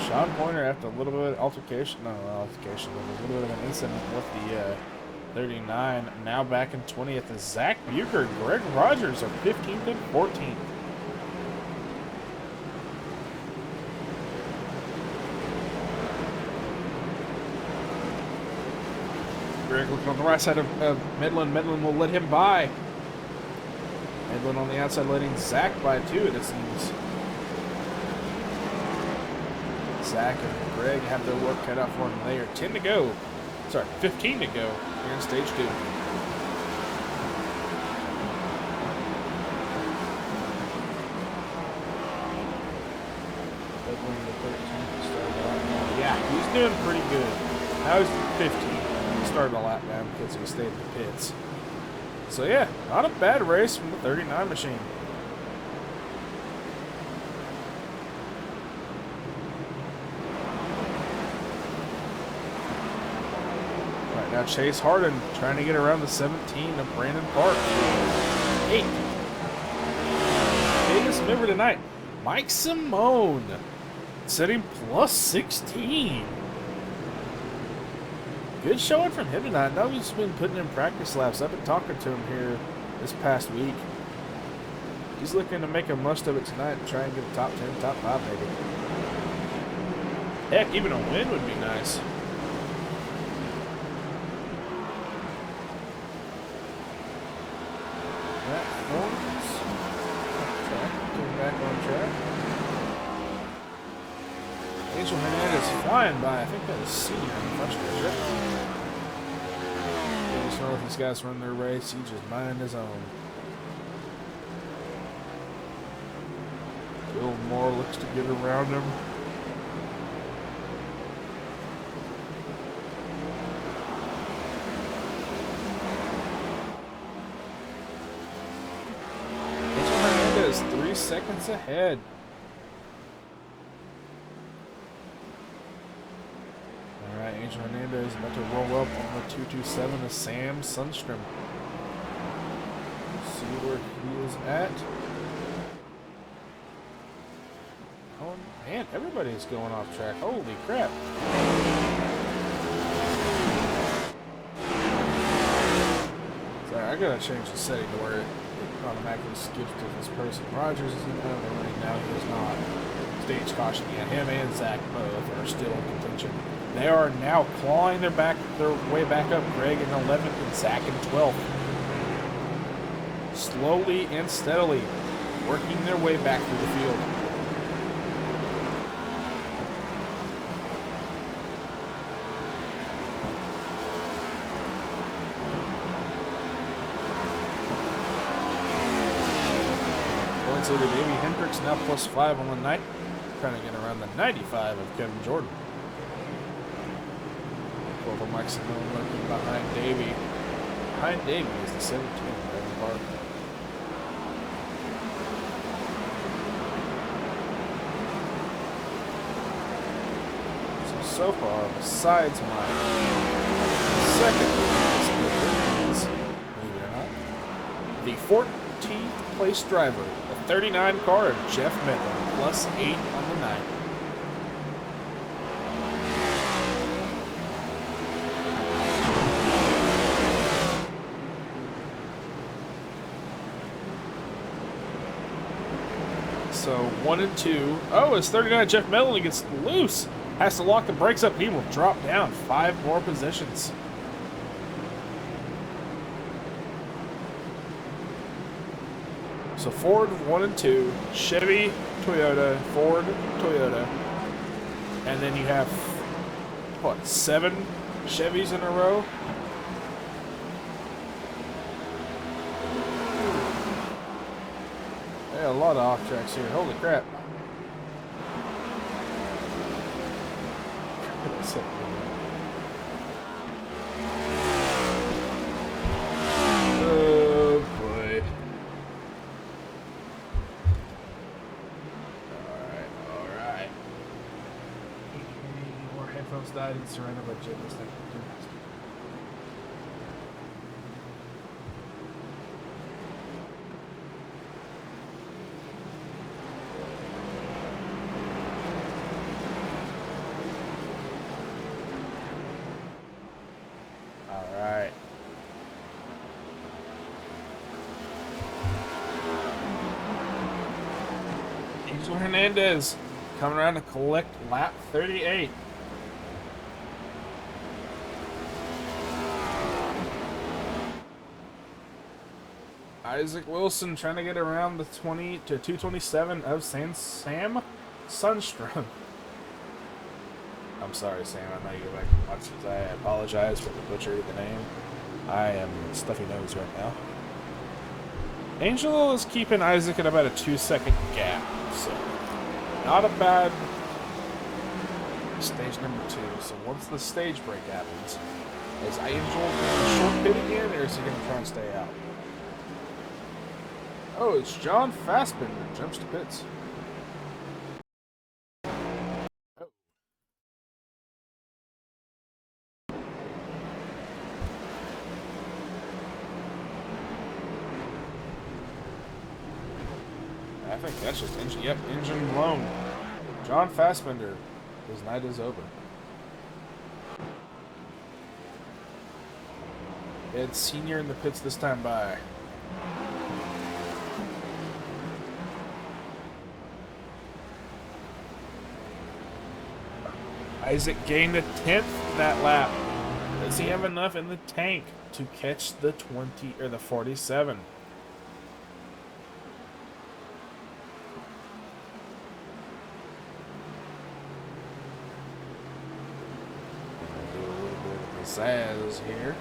Sean Pointer, after a little bit of altercation, but a little bit of an incident with the 39, now back in 20th is Zach Bucher. Greg Rogers are 15th and 14th. Greg looking on the right side of Medlin. Medlin will let him by. Medlin on the outside letting Zach by too, it seems. Zach and Greg have their work cut out for them. They are 10 to go. Sorry, 15 to go here in stage 2. Yeah, he's doing pretty good. Now he's 15. He started a lap down because he stayed in the pits. So yeah, not a bad race from the 39 machine. Right now Chase Harden trying to get around the 17 of Brandon Park. 8. Biggest mover tonight, Mike Simone, setting plus 16. Good showing from him tonight. I know he's been putting in practice laps. I've been talking to him here this past week. He's looking to make the most of it tonight and try and get a top 10, top 5 maybe. Heck, even a win would be nice. Matt Forbes. Getting back on track. Angel Hernandez flying by. I think that was senior in the first race. I just know if these guys run their race, he's just minding his own. Bill Moore looks to get around him. Angel Hernandez 3 seconds ahead. Angel Hernandez about to roll up on the 227 of Sam Sundstrom. See where he is at. Oh man, everybody's going off track. Holy crap. Sorry, I gotta change the setting to where it automatically skips to this person. Rogers is in the lane now, he is not. Stage caution, yeah, him and Zach both are still in contention. They are now clawing their way back up. Greg in 11th and Zach in 12th. Slowly and steadily working their way back through the field. Points leader Davey Hendricks now +5 on the night. Trying to get around the 95 of Kevin Jordan. For Mike Simone looking behind Davey. Behind Davey is the 17 of Brandon Park. So so far, besides my second place, believe it or not, the 14th place driver, the 39 car of Jeff Miller, plus 8 on the night. So 1 and 2. Oh, it's 39 Jeff Medley gets loose. Has to lock the brakes up. He will drop down 5 more positions. So Ford 1 and 2, Chevy, Toyota, Ford, Toyota, and then you have what, 7 Chevys in a row. Yeah, a lot of off tracks here. Holy crap. Oh boy. Alright. More headphones died and surrounded by jiggles. Alright. Angel Hernandez coming around to collect lap 38. Isaac Wilson trying to get around the 20 to 227 of Sam Sundstrom. I'm sorry, Sam. I know you go back and watch this. I apologize for the butchery of the name. I am stuffy nose right now. Angel is keeping Isaac at about a 2-second gap, so not a bad stage number 2. So once the stage break happens, is Angel going to short pit again, or is he going to try and stay out? Oh, it's John Fassbender jumps to pits. I think that's just engine. Yep, engine blown. John Fassbender, his night is over. Ed Senior in the pits this time by. Isaac gained a 10th that lap. Does he have enough in the tank to catch the 20 or the 47? Do a little bit of pizzazz here.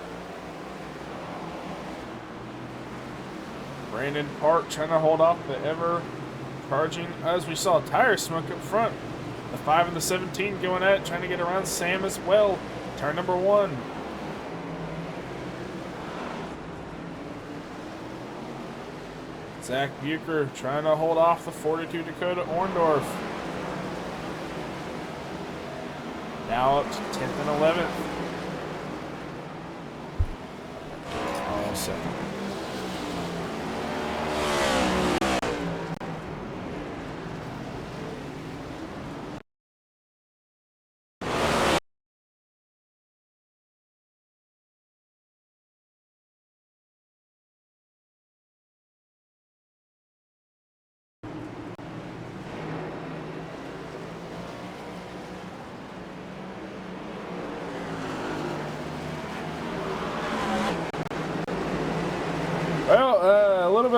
Brandon Park trying to hold off the ever charging, as we saw tire smoke up front. The 5 and the 17 going at it, trying to get around Sam as well. Turn number 1. Zach Bucher trying to hold off the 42 Dakota Orndorff. Now up to 10th and 11th. All set. Well, a little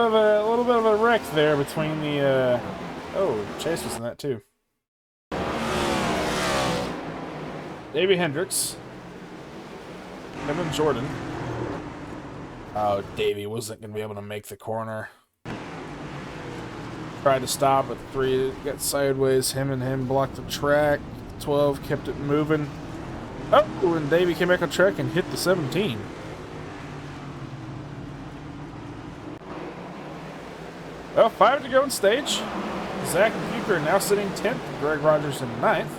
bit of a wreck there between the. Oh, Chase was in that too. Davey Hendricks, Kevin Jordan. Oh, Davey wasn't going to be able to make the corner. Tried to stop, but 3 got sideways. Him and him blocked the track. 12 kept it moving. Oh, and Davey came back on track and hit the 17. Well, 5 to go in stage. Zach Bucher now sitting 10th. Greg Rogers in 9th.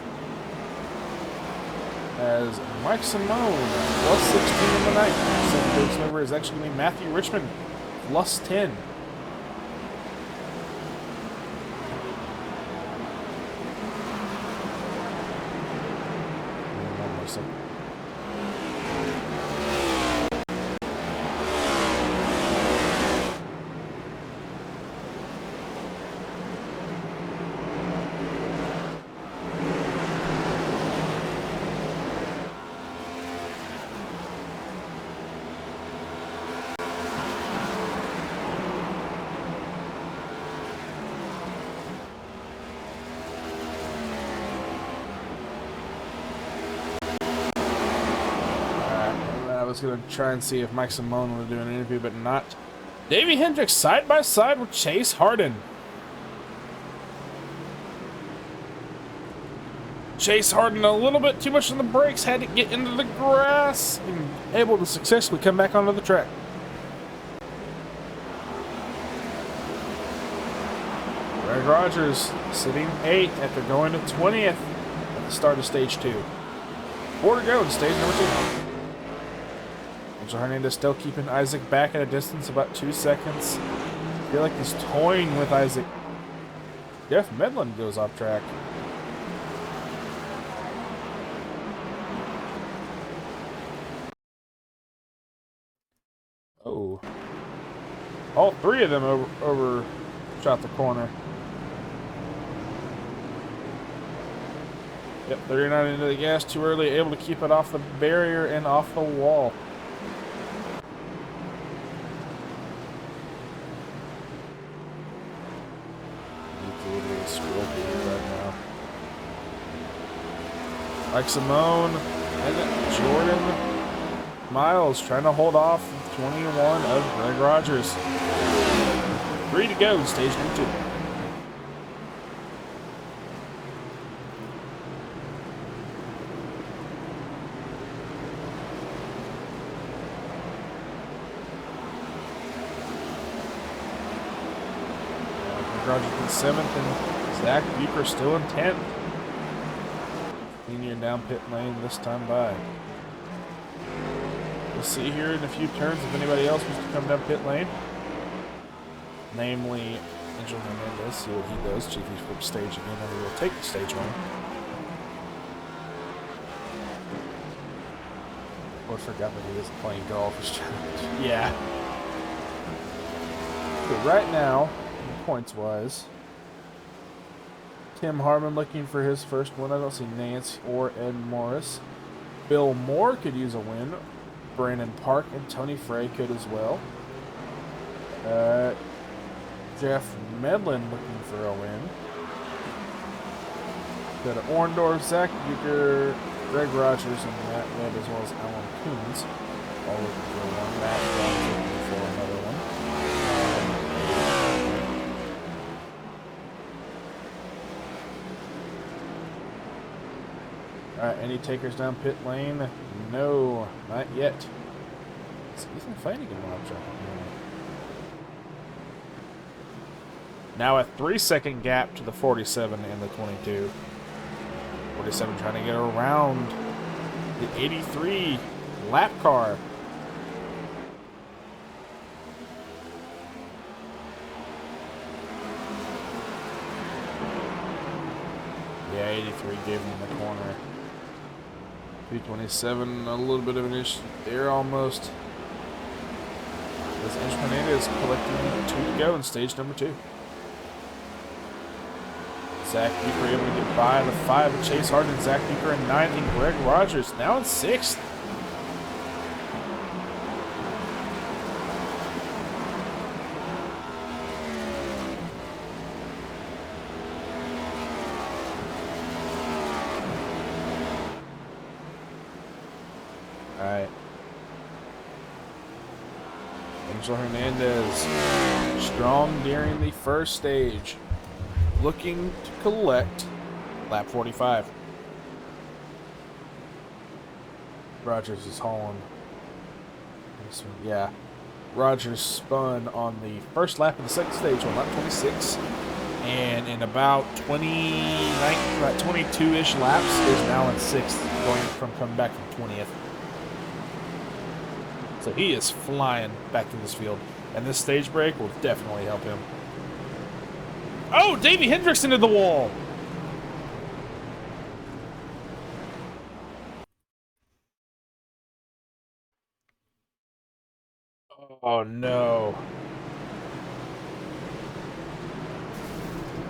as Mike Simone, plus 16 in the night. Second base mover is actually going to be Matthew Richmond, plus 10. One more second. I was going to try and see if Mike Simone would do an interview, but not. Davey Hendricks side by side with Chase Harden. Chase Harden a little bit too much on the brakes, had to get into the grass, and able to successfully come back onto the track. Greg Rogers sitting 8th after going to 20th at the start of stage 2. 4 to go in stage number 2. Angel Hernandez still keeping Isaac back at a distance about 2 seconds. I feel like he's toying with Isaac. Jeff Medlin goes off track. Oh. All 3 of them overshot the corner. Yep, 39 into the gas too early, able to keep it off the barrier and off the wall. Mike Simone and Jordan Miles trying to hold off 21 of Greg Rogers. 3 to go, stage number 2. Greg Rogers in 7th and Zach Bucher still in 10th. Senior down pit lane this time by. We'll see here in a few turns if anybody else wants to come down pit lane. Namely, Angel Hernandez. See what he does. See if he flips stage again, and he will take the stage one. Oh, I forgot that he isn't playing golf. Yeah. But right now, points-wise, Tim Harmon looking for his first win. I don't see Nance or Ed Morris. Bill Moore could use a win. Brandon Park and Tony Frey could as well. Jeff Medlin looking for a win. Got an Orndorff, Zach Bucher, Greg Rogers, and Matt Webb, as well as Alan Coons. All looking for one. Matt Jones looking for another one. Alright, any takers down pit lane? No, not yet. Is Ethan Flanagan on track? Now a 3-second gap to the 47 and the 22. 47 trying to get around the 83 lap car. Yeah, 83 gave him the corner. 327, a little bit of an issue there almost. As Angel Hernandez collecting 2 to go in stage number 2. Zach Bucher able to get by the 5 of Chase Harden, Zach Bucher in 9th, and Greg Rogers now in 6th. Alright. Angel Hernandez strong during the first stage, looking to collect lap 45. Rogers is hauling. Yeah. Rogers spun on the first lap of the second stage on lap 26. And in about 22-ish laps is now in 6th. from coming back from 20th. So he is flying back to this field. And this stage break will definitely help him. Oh, Davey Hendricks into the wall. Oh, no.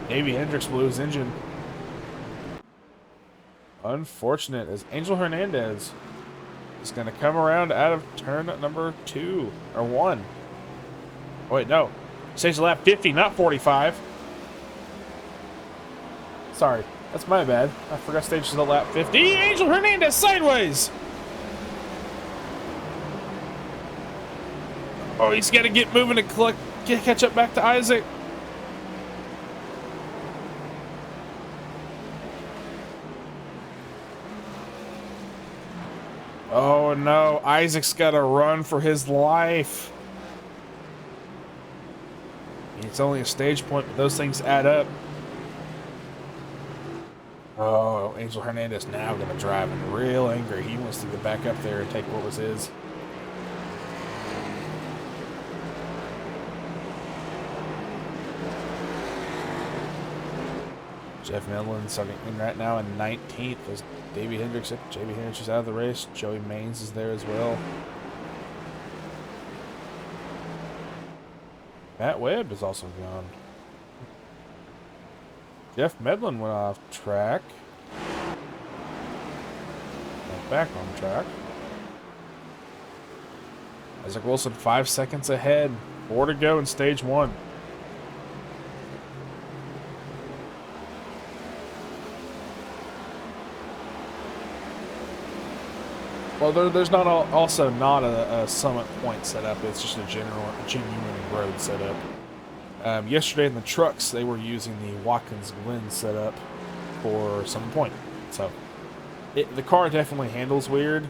Davey Hendricks blew his engine. Unfortunate, as Angel Hernandez is going to come around out of turn number 2, or 1. Oh, wait, no. Stage lap 50, not 45. Sorry, that's my bad. I forgot stage is at lap 50. Angel Hernandez sideways! Oh, he's got to get moving to catch up back to Isaac. Oh no, Isaac's got to run for his life. It's only a stage point, but those things add up. Oh, Angel Hernandez now going to drive him real angry. He wants to get back up there and take what was his. Jeff Medlin's in right now in 19th as Davey Hendricks. JB Hendricks is out of the race. Joey Maines is there as well. Matt Webb is also gone. Jeff Medlin went off track. Went back on track. Isaac Wilson 5 seconds ahead. 4 to go in stage 1. Well, there's also not a summit point set up. It's just a genuine road setup. Yesterday in the trucks, they were using the Watkins Glen setup for summit point. So the car definitely handles weird,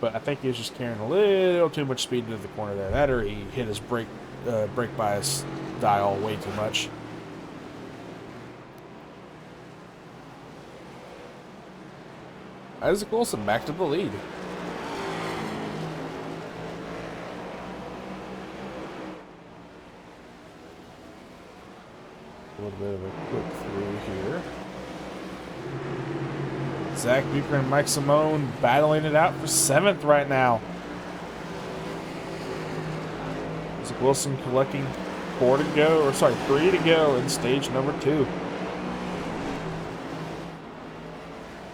but I think he was just carrying a little too much speed into the corner there. That or he hit his brake bias dial way too much. Isaac Wilson back to the lead. A little bit of a quick through here. Zach Bucher and Mike Simone battling it out for 7th right now. Isaac Wilson collecting 3 to go in stage number 2.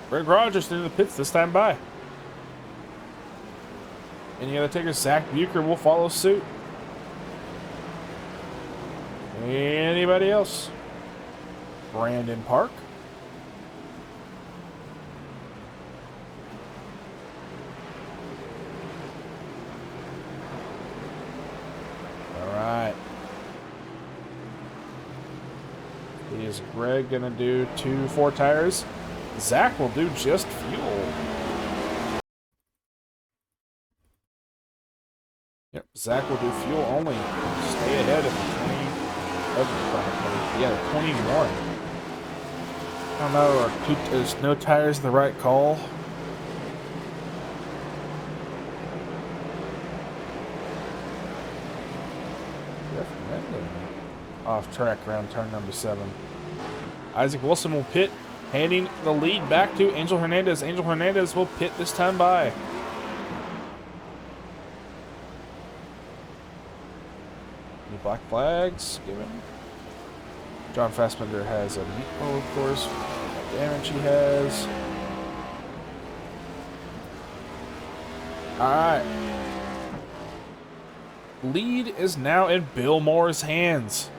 Greg Rogers into the pits this time by. Any other takers? Zach Bucher will follow suit. Anybody else? Brandon Park. All right. Is Greg gonna do 2 4 tires? Zach will do just fuel. Yep, Zach will do fuel only. Stay ahead of the 21. I don't know, is no tires the right call? Definitely. Off track around turn number 7. Isaac Wilson will pit, handing the lead back to Angel Hernandez. Angel Hernandez will pit this time by. Any black flags given? John Fassbender has a meatball, of course. What damage he has. Alright. Lead is now in Bill Moore's hands.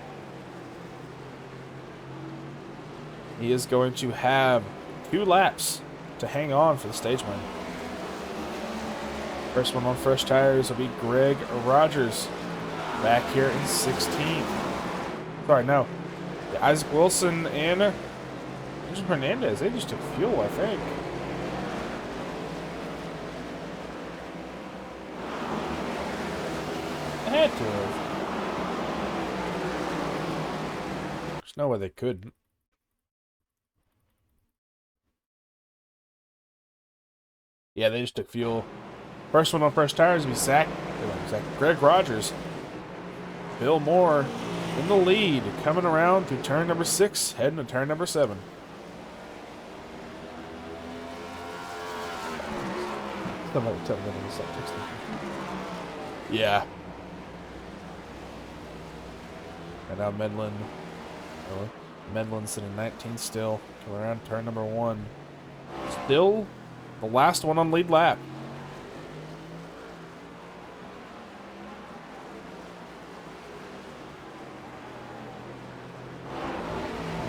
He is going to have 2 laps to hang on for the stage win. First one on fresh tires will be Greg Rogers back here in 16th. Sorry, no. Yeah, Isaac Wilson and Angel Hernandez, they just took fuel, I think. They had to have. There's no way they couldn't. Yeah, they just took fuel. First one on first tires will be Zach. Greg Rogers. Bill Moore in the lead, coming around through turn number 6, heading to turn number 7. Yeah. And now Medlin's sitting 19th still, coming around turn number 1. Still the last one on lead lap.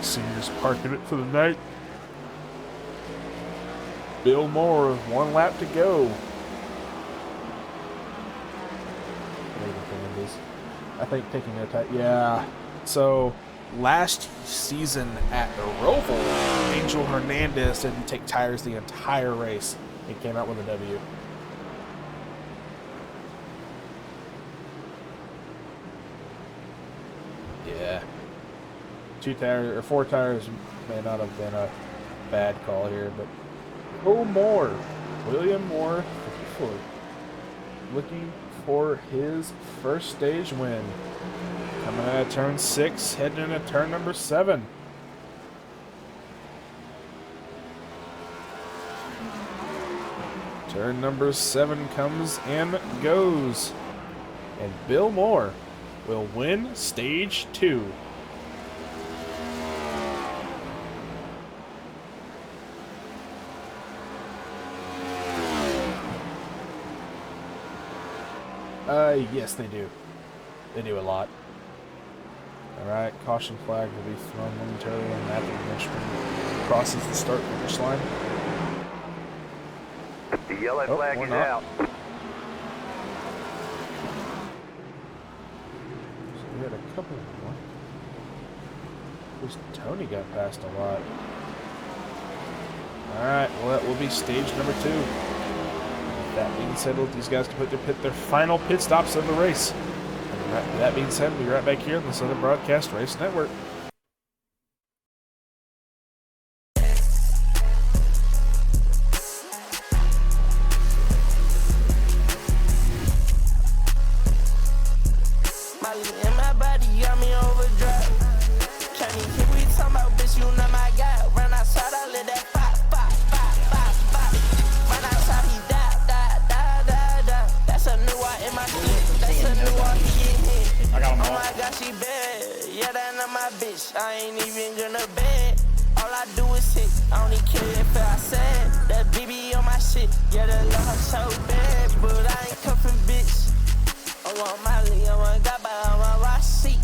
Seniors parking it for the night. Bill Moore, 1 lap to go. I think taking a tight. Yeah. So last season at the Roval, Angel Hernandez didn't take tires the entire race. He came out with a W. Yeah. 2 tires or 4 tires may not have been a bad call here, but William Moore, 54, looking for his first stage win. Coming out of turn 6, heading into turn number 7. Turn number 7 comes and goes, and Bill Moore will win stage 2. Yes, they do. They do a lot. Alright, caution flag will be thrown momentarily when Matthew Mitchman crosses the start finish line.
The yellow flag is out.
So we had a couple more. At least Tony got past a lot. Alright, well that will be stage number 2. That being said, let these guys complete their final pit stops of the race. And that being said, we'll be right back here on the Southern Broadcast Race Network.
Molly in my body got me overdrive. Can't even hear we talking about, bitch, you know my guy. Run outside, I let that pop. Run outside, he die. That's a new one in my clip. That's a new one, he get hit.
I got him all.
Oh my God, she bad. Yeah, that not my bitch. I ain't even gonna bed. All I do is hit. I don't even care if I said that BB on my shit. Yeah, that love her so bad, but I ain't cuffing bitch. I want Molly, I want Gaba, I want Rossi.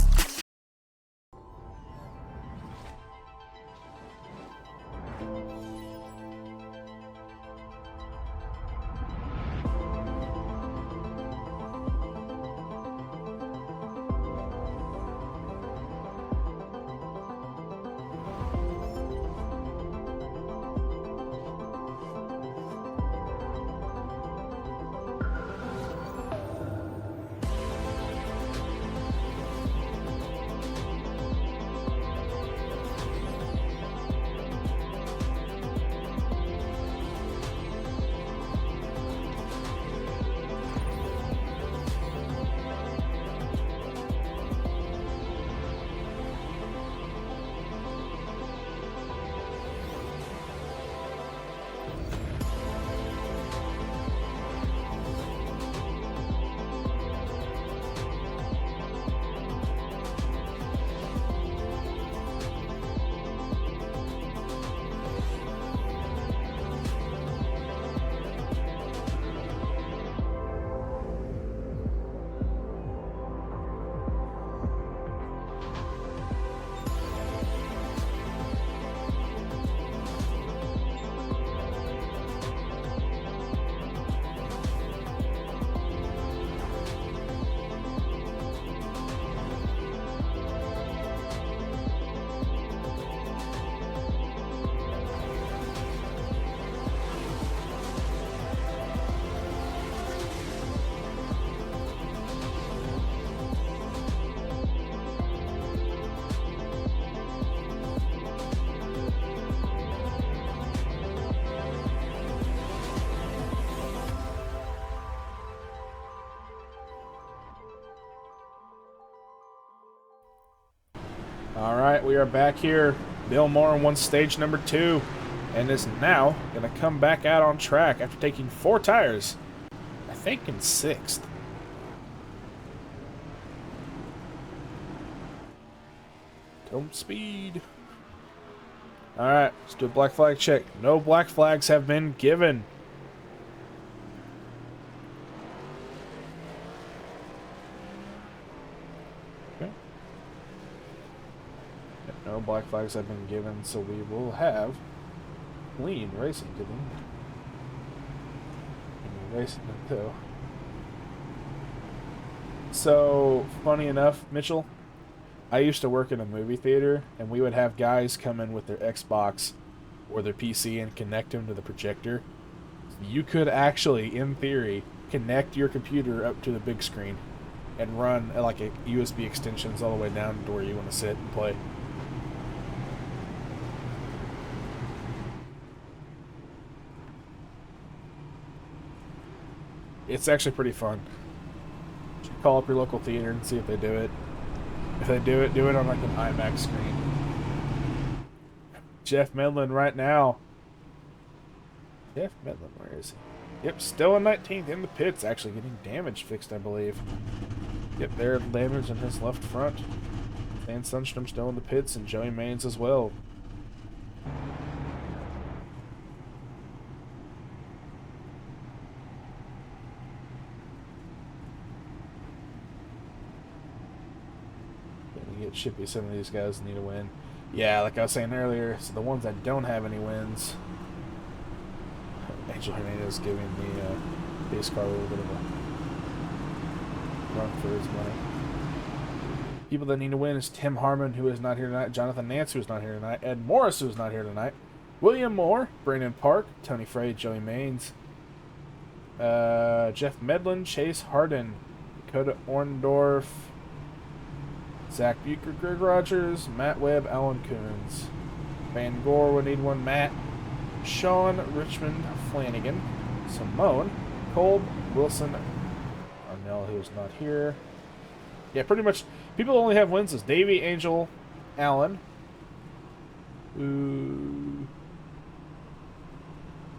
All right, we are back here. Bill Moore won stage number 2 and is now going to come back out on track after taking 4 tires, I think in 6th. Tome speed. All right, let's do a black flag check. No black flags have been given. Okay. No black flags have been given, so we will have clean racing to them. Racing too. So, funny enough, Mitchell, I used to work in a movie theater, and we would have guys come in with their Xbox or their PC and connect them to the projector. You could actually, in theory, connect your computer up to the big screen and run like a USB extensions all the way down to where you want to sit and play. It's actually pretty fun. You should call up your local theater and see if they do it. If they do it on like an IMAX screen. Jeff Medlin right now. Jeff Medlin, where is he? Yep, still in 19th in the pits, actually getting damage fixed, I believe. Yep, there damage in his left front. Dan Sundstrom still in the pits, and Joey Maines as well. Shippy, some of these guys need a win. Yeah, like I was saying earlier, so the ones that don't have any wins, Angel Hernandez giving the pace car a little bit of a run for his money. People that need to win is Tim Harmon, who is not here tonight, Jonathan Nance, who is not here tonight, Ed Morris, who is not here tonight, William Moore, Brandon Park, Tony Frey, Joey Maines, Jeff Medlin, Chase Harden, Dakota Orndorff, Zach Bucher, Greg Rogers, Matt Webb, Alan Coons. Van Gore would need one. Matt, Sean, Richmond, Flanagan, Simone, Kolb, Wilson, Arnell, who's not here. Yeah, pretty much. People only have wins as Davey, Angel, Allen. Ooh.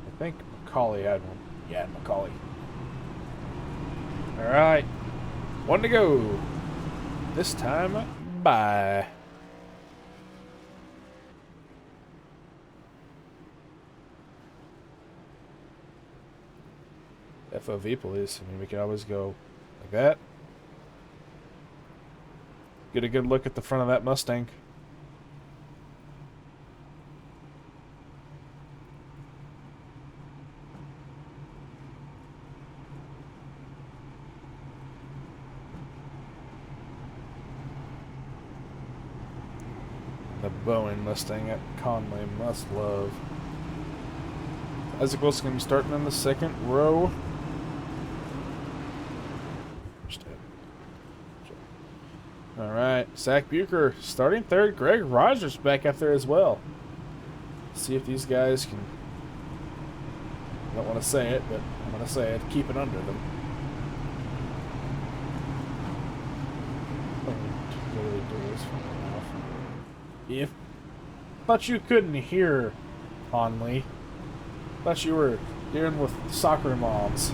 I think Macaulay had one. Yeah, Macaulay. Alright. One to go. This time, bye. FOV, please. I mean, we could always go like that. Get a good look at the front of that Mustang. The Boeing Mustang at Conley must love. Isaac Wilson going to be starting in the second row. Alright, Zach Bucher starting third. Greg Rogers back up there as well. See if these guys can, I don't want to say it, but I'm going to say it, keep it under them. If thought you couldn't hear, Conley. Thought you were dealing with soccer moms.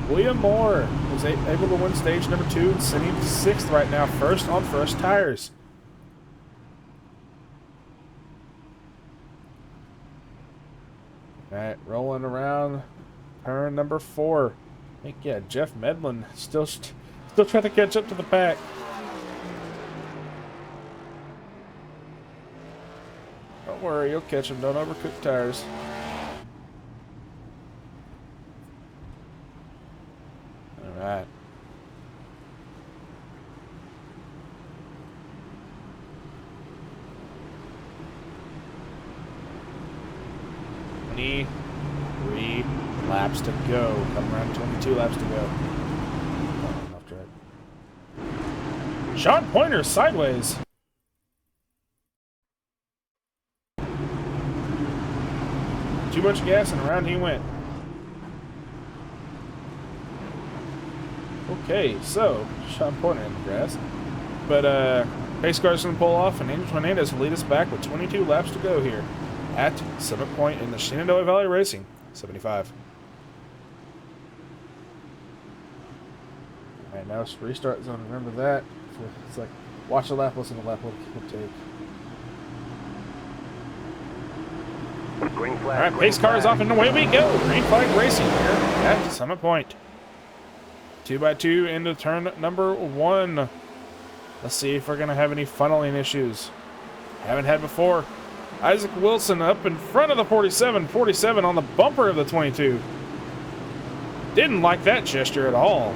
William Moore was able to win stage number 2 and sitting 6th right now, first on first tires. Alright, rolling around turn number 4. I think, yeah, Jeff Medlin still trying to catch up to the pack. Don't worry, you'll catch him. Don't overcook tires. Alright. Three laps to go. Come around 22 laps to go. Off track. Sean Pointer sideways. Too much gas and around he went. Okay, so Sean Pointer in the grass. But Pace car's going to pull off, and Angel Hernandez will lead us back with 22 laps to go here at Summit Point in the Shenandoah Valley Racing 75. Alright, now it's restart zone. Remember that. It's like watch the lap, listen to the lap, we'll take.
Green flag.
Alright,
green
pace car is
flag.
off and away we go. Green flag racing here at Summit Point. 2x2 into turn number 1. Let's see if we're going to have any funneling issues. Haven't had before. Isaac Wilson up in front of the 47. 47 on the bumper of the 22. Didn't like that gesture at all.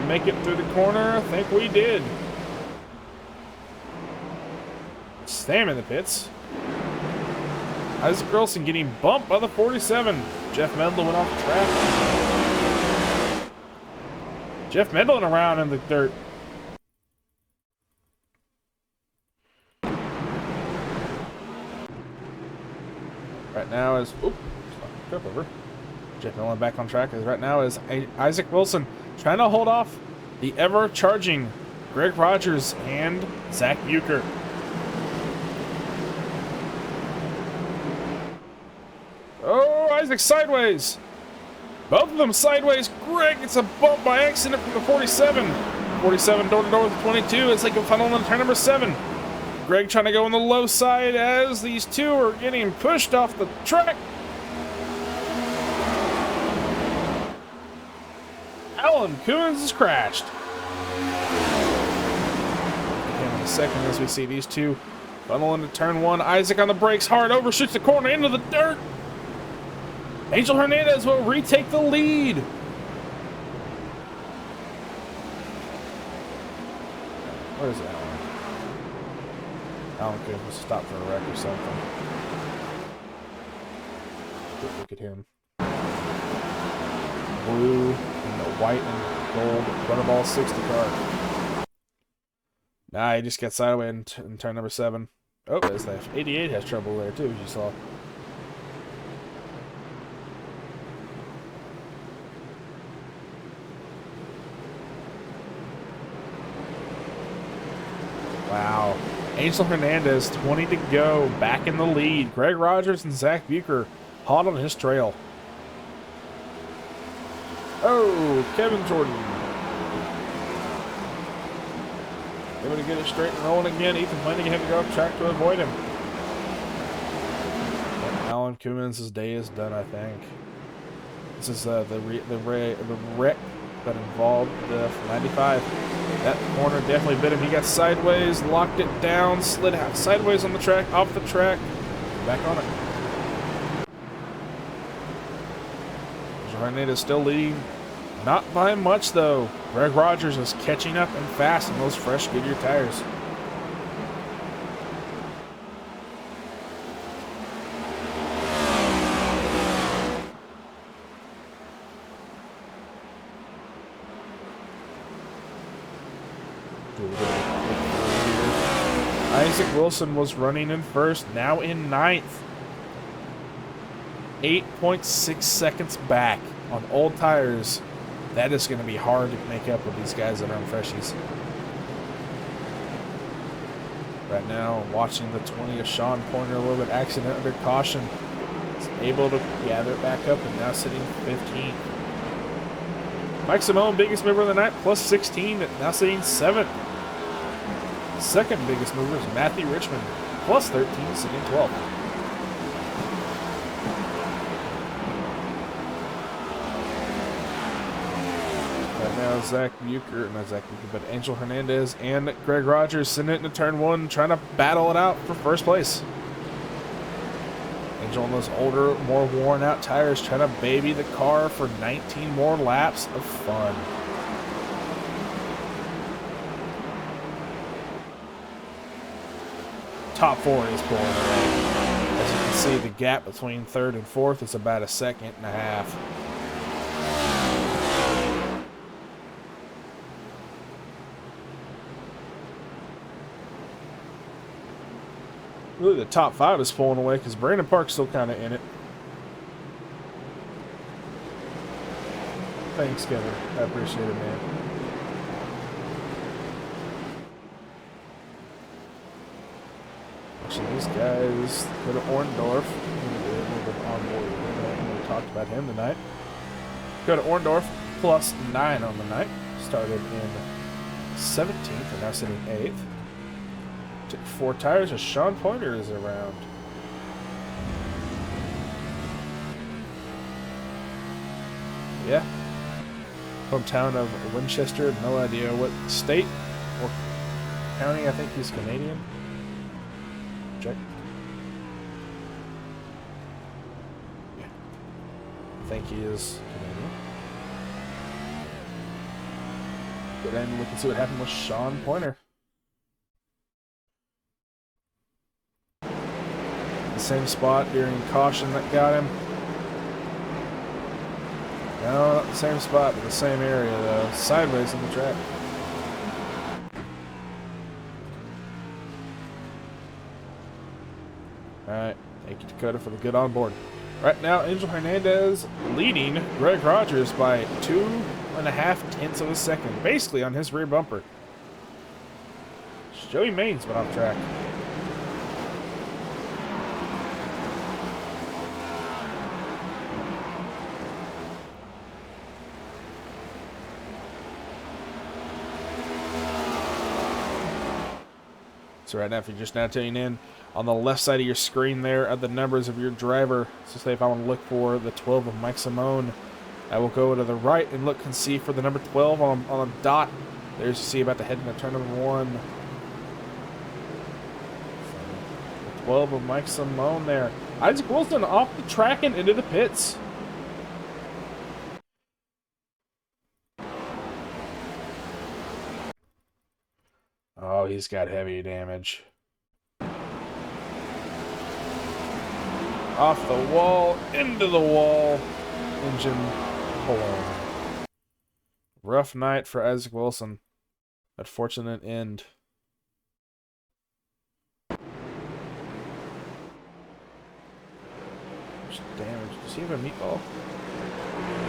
Make it through the corner? I think we did. Sam in the pits. Isaac Wilson getting bumped by the 47. Jeff Medlin went off the track. Jeff Medlin around in the dirt. Right now is... Oop. Trip over. Jeff Medlin back on track. Right now is Isaac Wilson trying to hold off the ever-charging Greg Rogers and Zach Bucher. Oh, Isaac sideways. Both of them sideways. Greg gets a bump by accident from the 47. 47 door-to-door with the 22 as they go funnel into turn number 7. Greg trying to go on the low side as these two are getting pushed off the track. Alan Coons has crashed. In a second as we see these two funnel into turn 1. Isaac on the brakes hard, overshoots the corner into the dirt. Angel Hernandez will retake the lead. Where is Alan? Alan Coons must stop for a wreck or something. Look at him. Blue and the white and gold Butterball 60 car. Nah, he just gets sideways in turn number 7. Oh, there's that. 88 has trouble there too, as you saw. Wow. Angel Hernandez, 20 to go, back in the lead. Greg Rogers and Zach Bucher hot on his trail. Oh, Kevin Jordan. Able to get it straight and rolling again. Ethan Flanagan had to go off track to avoid him. But Alan Cummins' day is done, I think. This is the wreck that involved the 95. That corner definitely bit him. He got sideways, locked it down, slid out sideways on the track, off the track, back on it. Hernandez still leading. Not by much, though. Greg Rogers is catching up and fast on those fresh Goodyear tires. Isaac Wilson was running in first, now in 9th. 8.6 seconds back on old tires. That is going to be hard to make up with these guys that are on freshies. Right now, watching the 20 of Sean Pointer, a little bit accident under caution. He's able to gather it back up and now sitting 15th. Mike Simone, biggest mover of the night, plus 16, now sitting 7th. Second biggest mover is Matthew Richmond, plus 13, sitting 12th. Now Zach Bucher, not Zach Bucher, but Angel Hernandez and Greg Rogers sending it into turn 1, trying to battle it out for first place. Angel on those older, more worn out tires, trying to baby the car for 19 more laps of fun. Top 4 is pulling away. As you can see, the gap between 3rd and 4th is about a second and a half. Really, the top 5 is pulling away because Brandon Park's still kind of in it. Thanks, Kevin. I appreciate it, man. action. These guys go to Orndorff. A little bit on board. We talked about him tonight. Go to Orndorff, plus 9 on the night. Started in 17th and now sitting 8th. Took 4 tires as Sean Pointer is around. Yeah. Hometown of Winchester. No idea what state or county. I think he's Canadian. Check. Yeah. I think he is Canadian. But then we can see what happened with Sean Pointer. The same spot during caution that got him. No, not the same spot, but the same area, though. Sideways in the track. Alright, thank you, Dakota, for the good on board. Right now, Angel Hernandez leading Greg Rogers by 2.5 tenths of a second, basically on his rear bumper. Joey Main's been off track. So right now, if you're just now tuning in, on the left side of your screen there are the numbers of your driver. So say if I want to look for the 12 of Mike Simone, I will go to the right and look and see for the number 12 on a dot. There's you see about to head into turn number 1. The 12 of Mike Simone there. Isaac Wilson off the track and into the pits. Oh, he's got heavy damage. Off the wall, into the wall, engine blown. Rough night for Isaac Wilson. Unfortunate end. Damage. Does he have a meatball?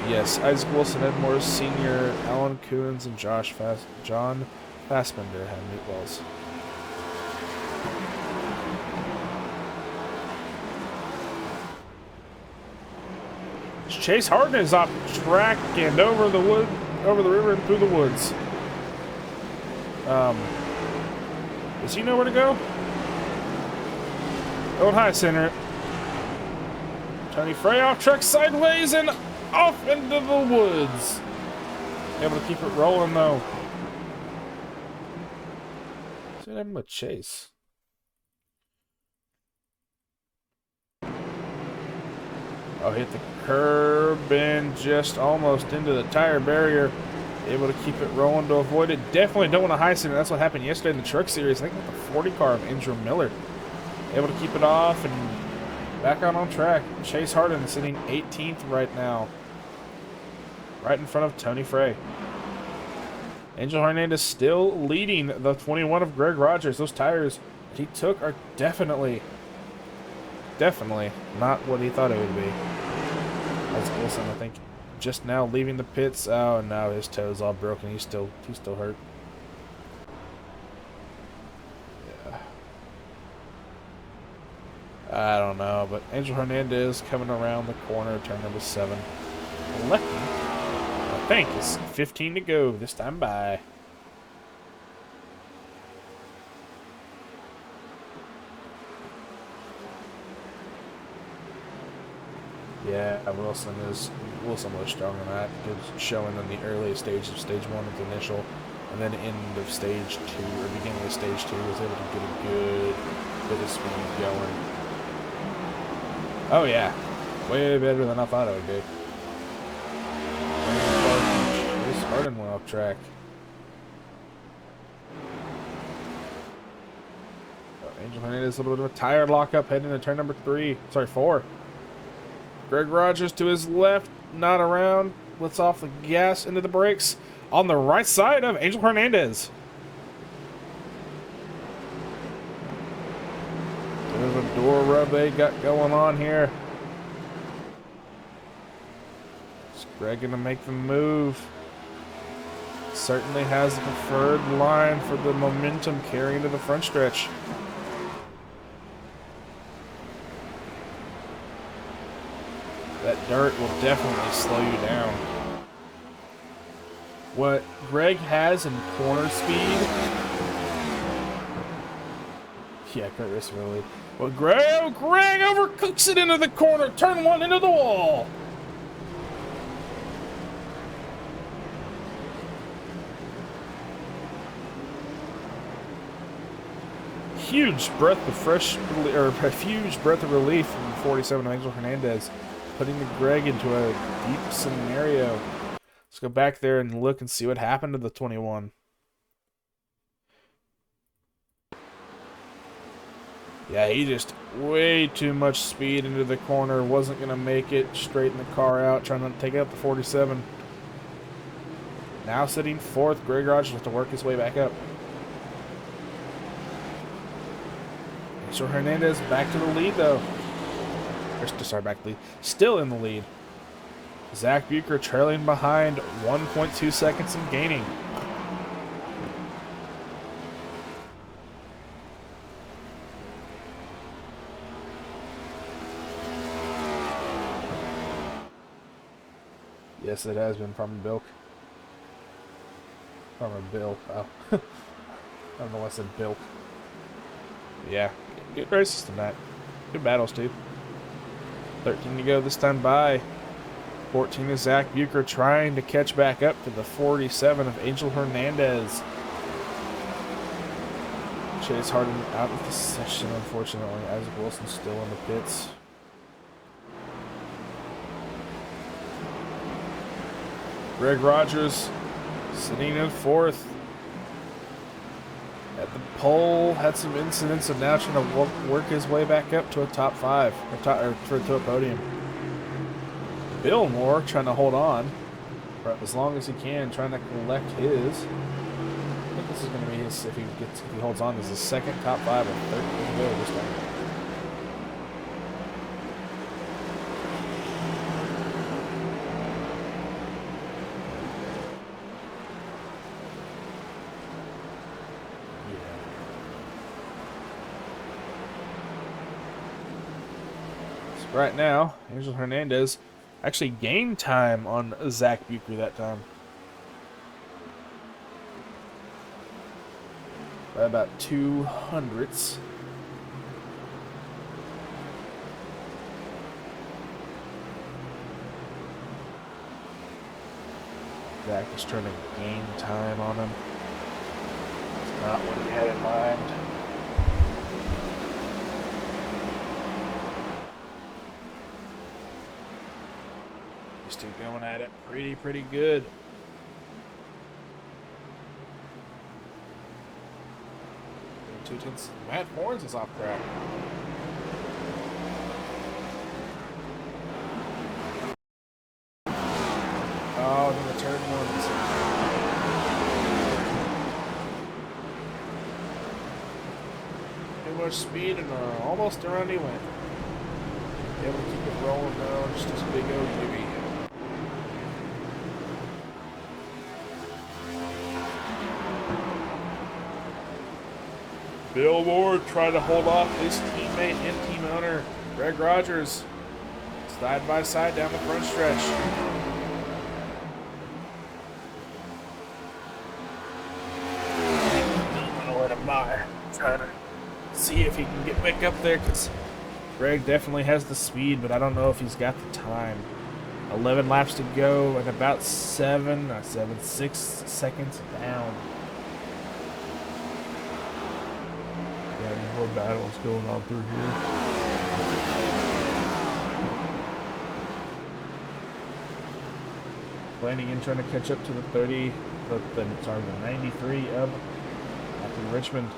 Yes, Isaac Wilson, Ed Morris Sr., Alan Coons, and John Fassbender have meatballs. Chase Harden is off track and over the river and through the woods. Does he know where to go? Old High Center. Tony Frey off track sideways and off into the woods. Able to keep it rolling though. See what happened with Chase. Oh, hit the curb and just almost into the tire barrier. Able to keep it rolling to avoid it. Definitely don't want a high center. That's what happened yesterday in the truck series. I think with the 40 car of Andrew Miller. Able to keep it off and back out on track. Chase Harden sitting 18th right now. Right in front of Tony Frey. Angel Hernandez still leading the 21 of Greg Rogers. Those tires that he took are definitely not what he thought it would be. That's Wilson, I think, just now leaving the pits. Oh, no, his toe's all broken. He's still hurt. Yeah. I don't know, but Angel Hernandez coming around the corner, turn number 7. Lucky, I think it's 15 to go this time by. Yeah, Wilson was strong in that. Good showing in the early stages of stage 1 with the initial, and then end of stage 2 or beginning of stage 2 was able to get a good bit of speed going. Oh yeah, way better than I thought it would be. This Harden went off track. Angel Hernandez a little bit of a tire lockup heading into turn number 4. Greg Rogers to his left, not around. Lets off the gas into the brakes on the right side of Angel Hernandez. There's a door rub they got going on here. Is Greg going to make the move? Certainly has the preferred line for the momentum carrying to the front stretch. dirt will definitely slow you down. What Greg has in corner speed... Yeah, Kurt Russell really. Well, Greg overcooks it into the corner. Turn one into the wall. Huge breath of relief from 47 Angel Hernandez, putting Greg into a deep scenario. Let's go back there and look and see what happened to the 21. Yeah, he just way too much speed into the corner. Wasn't going to make it. Straighten the car out, trying to take out the 47. Now sitting fourth, Greg Rogers has to work his way back up. So Hernandez back to the lead, though. Sorry, back to the lead. Still in the lead. Zach Bucher trailing behind 1.2 seconds and gaining. Yes, it has been Farmer Bill. Farmer Bill. Oh. I don't know why I said Bill. Yeah, good races tonight. Good battles, too. 13 to go this time by. 14 is Zach Bucher trying to catch back up to the 47 of Angel Hernandez. Chase Harden out of the session, unfortunately. Isaac Wilson still in the pits. Greg Rogers sitting in fourth. At the pole, had some incidents, and now trying to work his way back up to a top five, or to a podium. Bill Moore trying to hold on for as long as he can, trying to collect his. I think this is going to be his, if he holds on, this is his second top five with 13 to go this time. Right now, Angel Hernandez actually gained time on Zach Bucher that time. By about 200ths. Zach is trying to gain time on him. That's not what he had in mind. These two going at it pretty good. Matt Horns is off track. Oh, then the turn ones. Too much speed and almost around he went. Able to keep it rolling now, just this big old baby. Bill Moore trying to hold off his teammate and team owner, Greg Rogers, side by side down the front stretch. I'm going to let him by. Try to see if he can get back up there, because Greg definitely has the speed, but I don't know if he's got the time. 11 laps to go and about 6 seconds down. More battles going on through here. Flanagan trying to catch up to the 93 of Captain Richmond.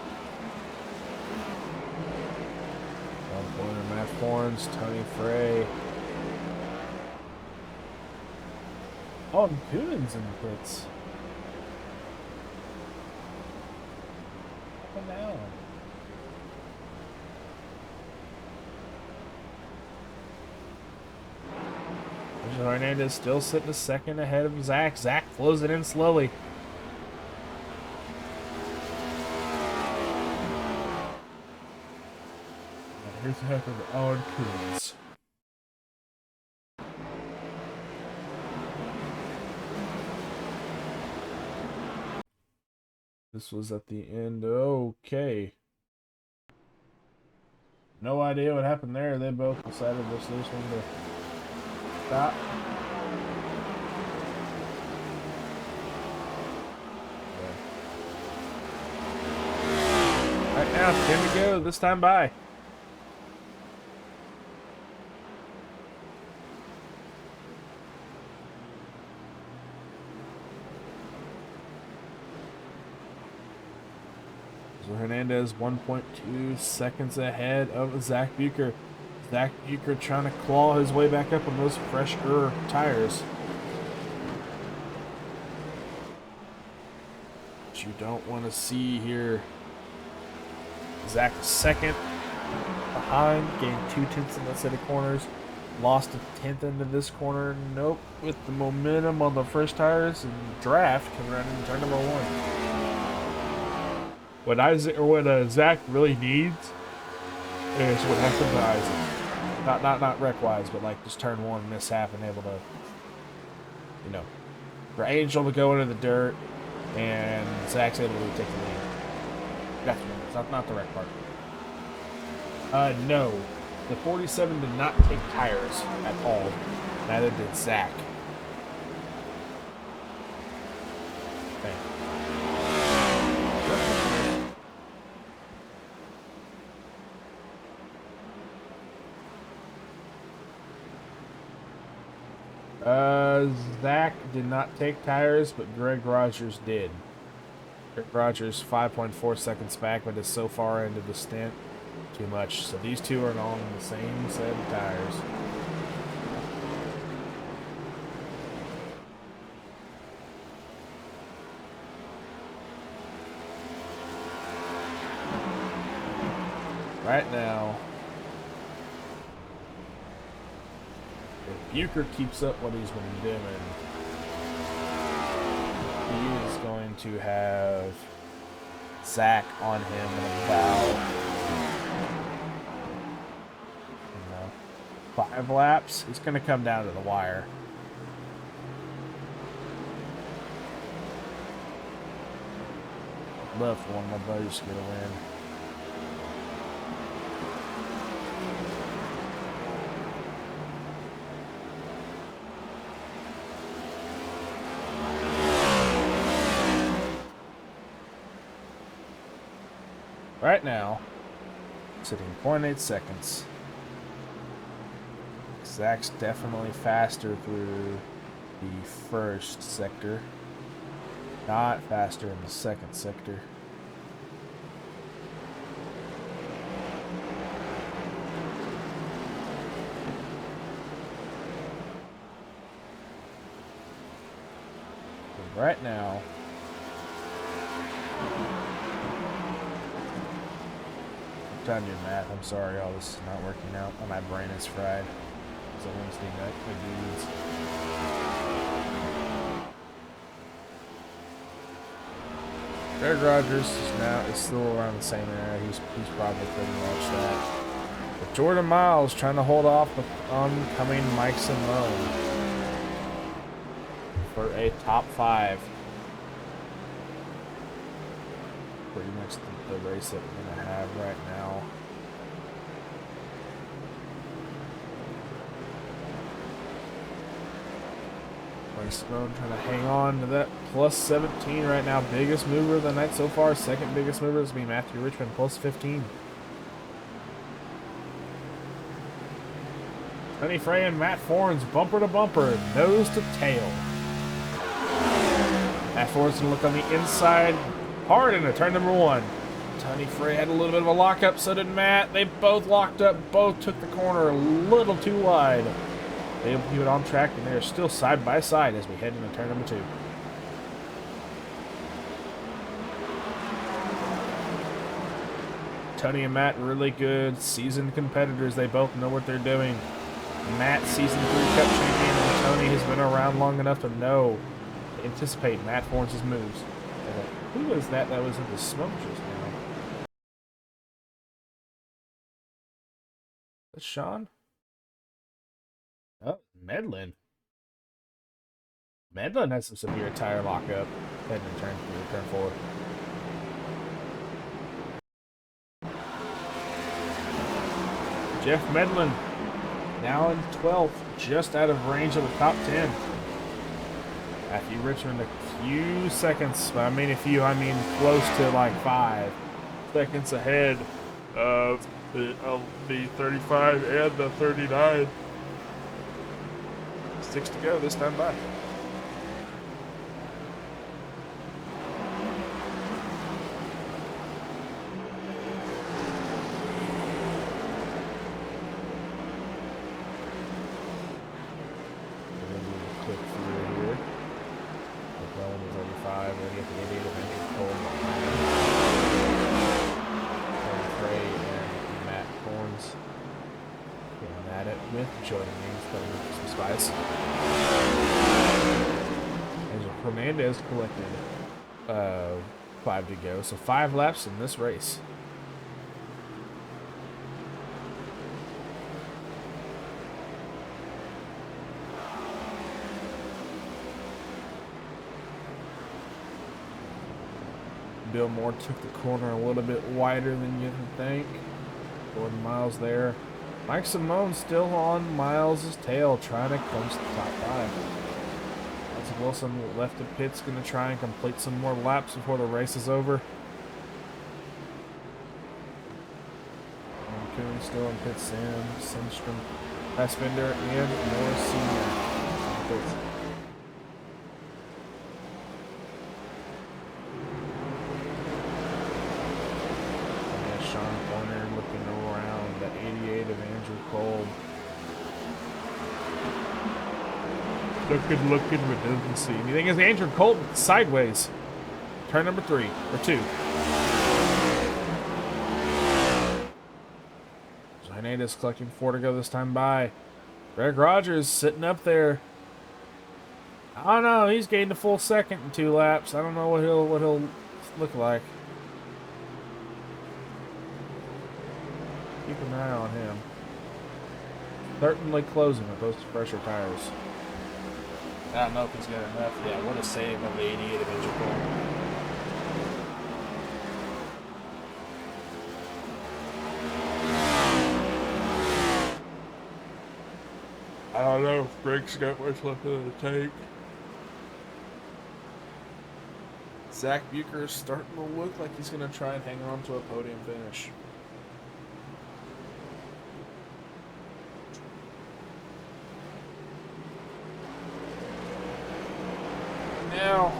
John Pointer, Matt Forns, Tony Frey. Oh, and Coonan's in the pits. Up and down. Hernandez still sitting a second ahead of Zach. Zach flows it in slowly. Here's the heck of Owen Coons. This was at the end. Okay. No idea what happened there. They both decided this one to stop. Right now, 10 to go. This time by. So Hernandez 1.2 seconds ahead of Zach Bucher. Zach Bucher trying to claw his way back up on those fresher tires. What you don't want to see here. Zach second behind, gained 2/10 in that set of corners. Lost a 10th into this corner. Nope. With the momentum on the fresh tires and draft can run in turn number 1. What Zach really needs is what happened to Isaac. Not wreck-wise, but like just turn 1 mishap and able to, you know, for Angel to go into the dirt and Zach's able to take the lead. That's not the wreck part. No. The 47 did not take tires at all. Neither did Zach. Zach did not take tires, but Greg Rogers did. Greg Rogers 5.4 seconds back, but is so far into the stint, too much. So these two are on the same set of tires. Right now, if Bucher keeps up what he's been doing, he is going to have Zach on him in about 5 laps. He's going to come down to the wire. I'd love for one of my buddies to get a win. Right now, sitting 0.8 seconds. Zach's definitely faster through the first sector. Not faster in the second sector. But right now, I'm telling you, Matt, I'm sorry all this is not working out. My brain is fried. It's a Wednesday night, my dudes. Greg Rogers is still around the same area. He's probably pretty much that. But Jordan Miles trying to hold off the oncoming Mike Simone for a top 5. Pretty much the race that we're going to have right now. Mike Simone trying to hang on to that plus 17 right now. Biggest mover of the night so far. Second biggest mover is going to be Matthew Richmond, plus 15. Tony Frey and Matt Forns bumper to bumper, nose to tail. Matt Forns going to look on the inside hard into turn number 1. Tony Frey had a little bit of a lockup, so did Matt. They both locked up, both took the corner a little too wide. They able to keep it on track, and they're still side by side as we head into turn number 2. Tony and Matt, really good, seasoned competitors. They both know what they're doing. Matt, season 3 Cup champion, and Tony has been around long enough to know, to anticipate Matt Forns' moves. Who was that was in the smoke just now? That's Sean? Oh, Medlin. Medlin has some severe tire lockup heading to turn 4. Jeff Medlin now in 12th, just out of range of the top 10. Matthew Richmond a few seconds, but I mean a few, I mean close to like 5 seconds ahead of the 35 and the 39. 6 to go this time by. Hernandez collected 5 to go, so 5 laps in this race. Bill Moore took the corner a little bit wider than you can think. Gordon Miles there. Mike Simone still on Miles' tail, trying to clinch the top 5. Wilson left the pits, going to try and complete some more laps before the race is over. And Coon still in pit. Sam, Sundstrom, Fassbender, and Morris Sr. And Sean Horner looking around the 88 of Andrew Cole. Looking, but doesn't see anything. Is Andrew Colton sideways? Turn number 3 or 2. Hernandez collecting 4 to go this time by. Greg Rogers sitting up there. I don't know. He's gained a full second in 2 laps. I don't know what he'll look like. Keep an eye on him. Certainly closing with those fresher tires. I don't know if he's got enough. Yeah, what a save of the 88 of Andrew Cole. I don't know if Greg's got much left in the tank. Zach Bucher is starting to look like he's going to try and hang on to a podium finish. Now,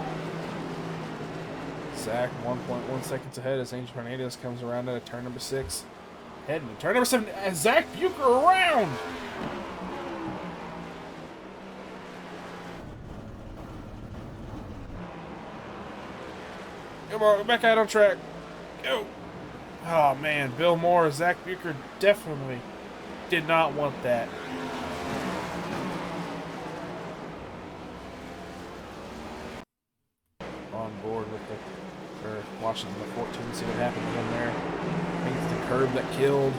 Zach 1.1 seconds ahead as Angel Hernandez comes around at turn number 6. Heading to turn number 7 as Zach Bucher around. Come on, back out on track. Go. Oh man, Bill Moore, Zach Bucher definitely did not want that. On board with the, or watching the 14, see what happened in there. I think it's the curb that killed.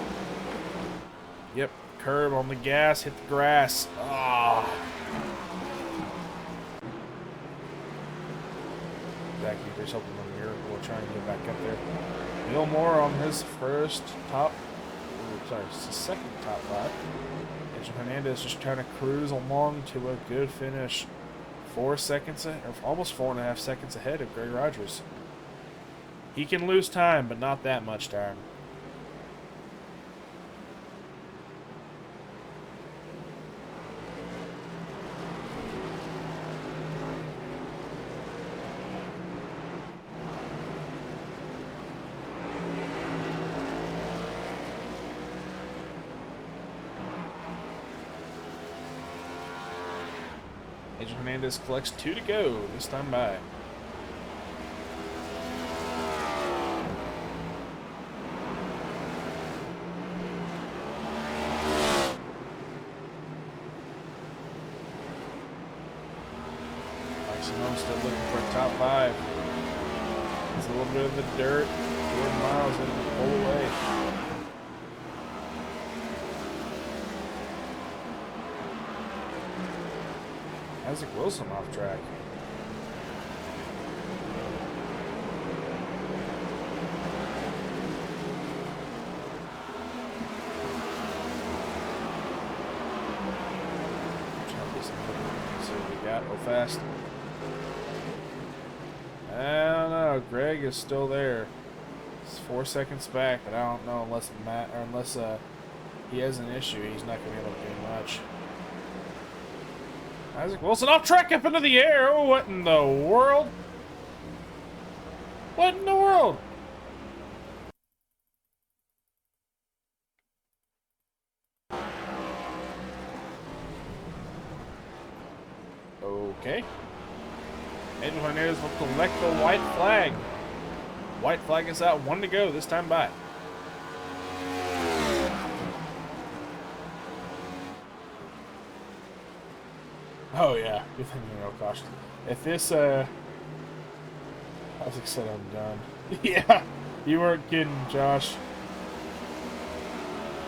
Yep, curb on the gas, hit the grass. Ah. Zach Bucher's hoping a miracle will try and get back up there. Bill Moore on his first top, his second top 5. Angel Hernandez just trying to cruise along to a good finish. 4 seconds, or almost 4.5 seconds ahead of Greg Rogers. He can lose time, but not that much time. Angel Hernandez collects 2 to go this time by. Simone still looking for a top 5. It's a little bit of the dirt. Jordan Miles in the pull away. Isaac Wilson off track. Go fast. I don't know. Greg is still there. It's 4 seconds back, but I don't know unless he has an issue. He's not going to be able to do much. Isaac Wilson off track up into the air. Oh, what in the world? What in the world? Okay. Angel Hernandez will collect the white flag. White flag is out. 1 to go this time by. Oh yeah, good thing you're no caution. If this Isaac said I'm done. Yeah, you weren't kidding, Josh.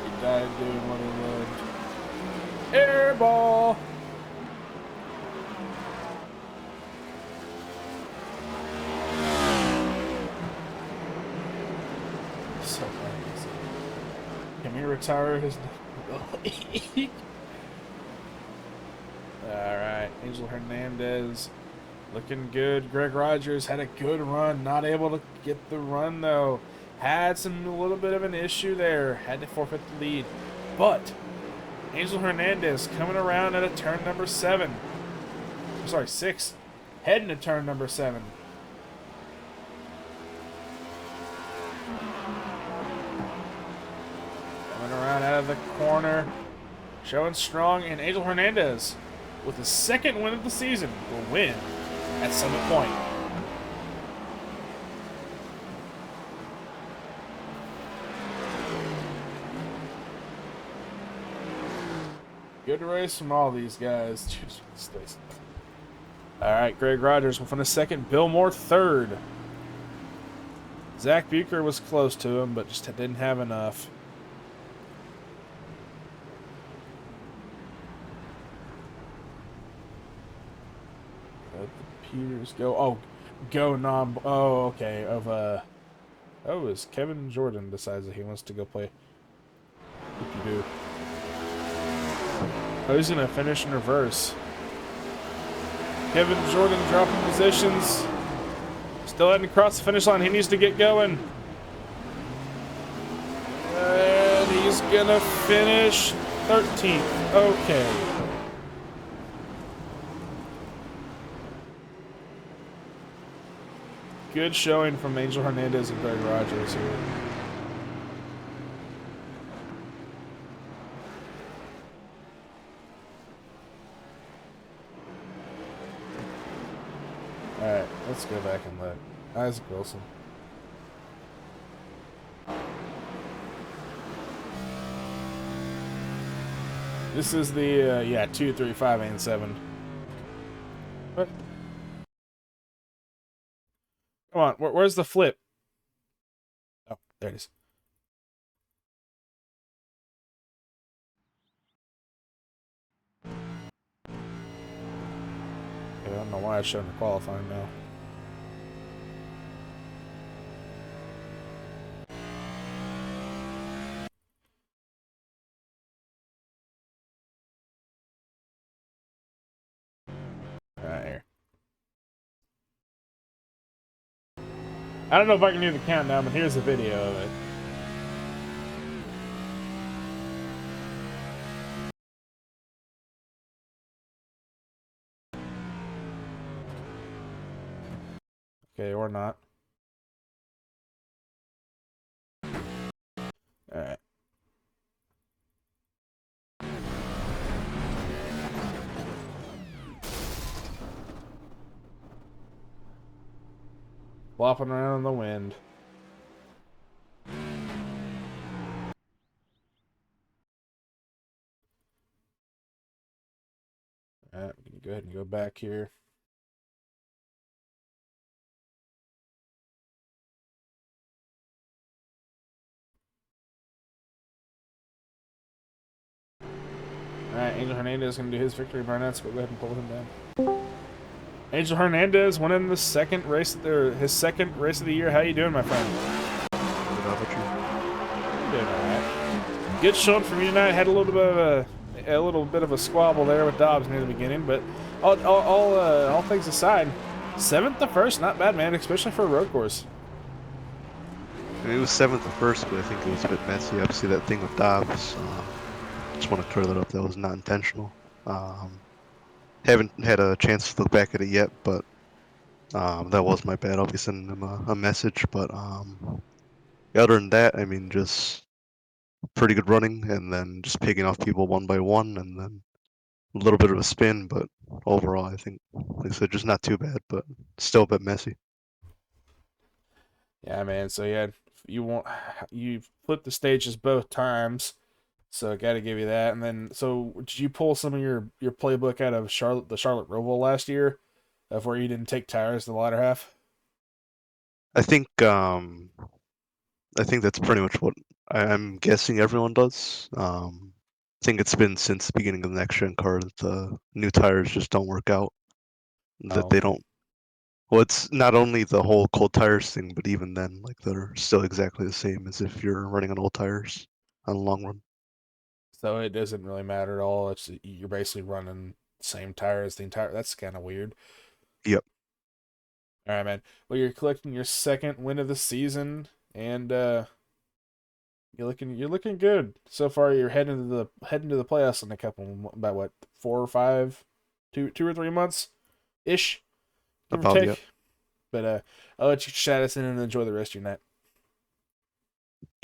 He died doing what he loved. Air ball. So crazy. Can we retire his? Alright, Angel Hernandez looking good. Greg Rogers had a good run. Not able to get the run, though. Had a little bit of an issue there. Had to forfeit the lead. But Angel Hernandez coming around at a turn number 7. I'm sorry, 6. Heading to turn number 7. Coming around out of the corner. Showing strong, and Angel Hernandez, with his second win of the season, will win at Summit Point. Good race from all these guys. Alright, Greg Rogers will finish second. Bill Moore third. Zach Bucher was close to him, but just didn't have enough. Peters go. Oh, go non. Oh, okay. Oh, as Kevin Jordan decides that he wants to go play. Do. Oh, he's gonna finish in reverse. Kevin Jordan dropping positions. Still heading across the finish line. He needs to get going. And he's gonna finish 13th. Okay. Good showing from Angel Hernandez and Greg Rogers here. Alright, let's go back and look. Isaac Wilson. This is the, 2, 3, 5, and 7. What? Come on, where's the flip? Oh, there it is. I don't know why it's showing the qualifying now. Right here. I don't know if I can do the countdown, but here's a video of it. Okay, or not. Alright. Flopping around in the wind. Alright, we can go ahead and go back here. Alright, Angel Hernandez is going to do his victory burnout, so we'll go ahead and pull him down. Angel Hernandez winning the second race, his second race of the year. How you doing, my friend?
How about you?
Doing alright. Good showing from you tonight. Had a little bit of a squabble there with Dobbs near the beginning, but All things aside, 7th to 1st, not bad, man, especially for a road course.
I mean, it was 7th at first, but I think it was a bit messy. Obviously, that thing with Dobbs. Just want to clear that up. That was not intentional. Haven't had a chance to look back at it yet, but that was my bad. I'll be sending him a message. But other than that, I mean, just pretty good running, and then just picking off people one by one, and then a little bit of a spin. But overall, I think, like I said, just not too bad, but still a bit messy.
Yeah, man. So yeah, you flipped the stages both times, so got to give you that. And then, so did you pull some of your playbook out of the Charlotte Roval last year, of where you didn't take tires in the latter half?
I think that's pretty much what I'm guessing everyone does. I think it's been since the beginning of the next gen car that the new tires just don't work out. That
Oh,
they don't. Well, it's not only the whole cold tires thing, but even then, like they're still exactly the same as if you're running on old tires on a long run.
so it doesn't really matter at all. You're basically running the same tires the entire. That's kind of weird.
Yep.
All right, man. Well, you're collecting your second win of the season, and you're looking good so far. You're heading to the playoffs in a couple, about what, 4 or 5, 2 or 3 months ish, give or
About,
take.
yep.
But I'll let you chat us in and enjoy the rest of your night.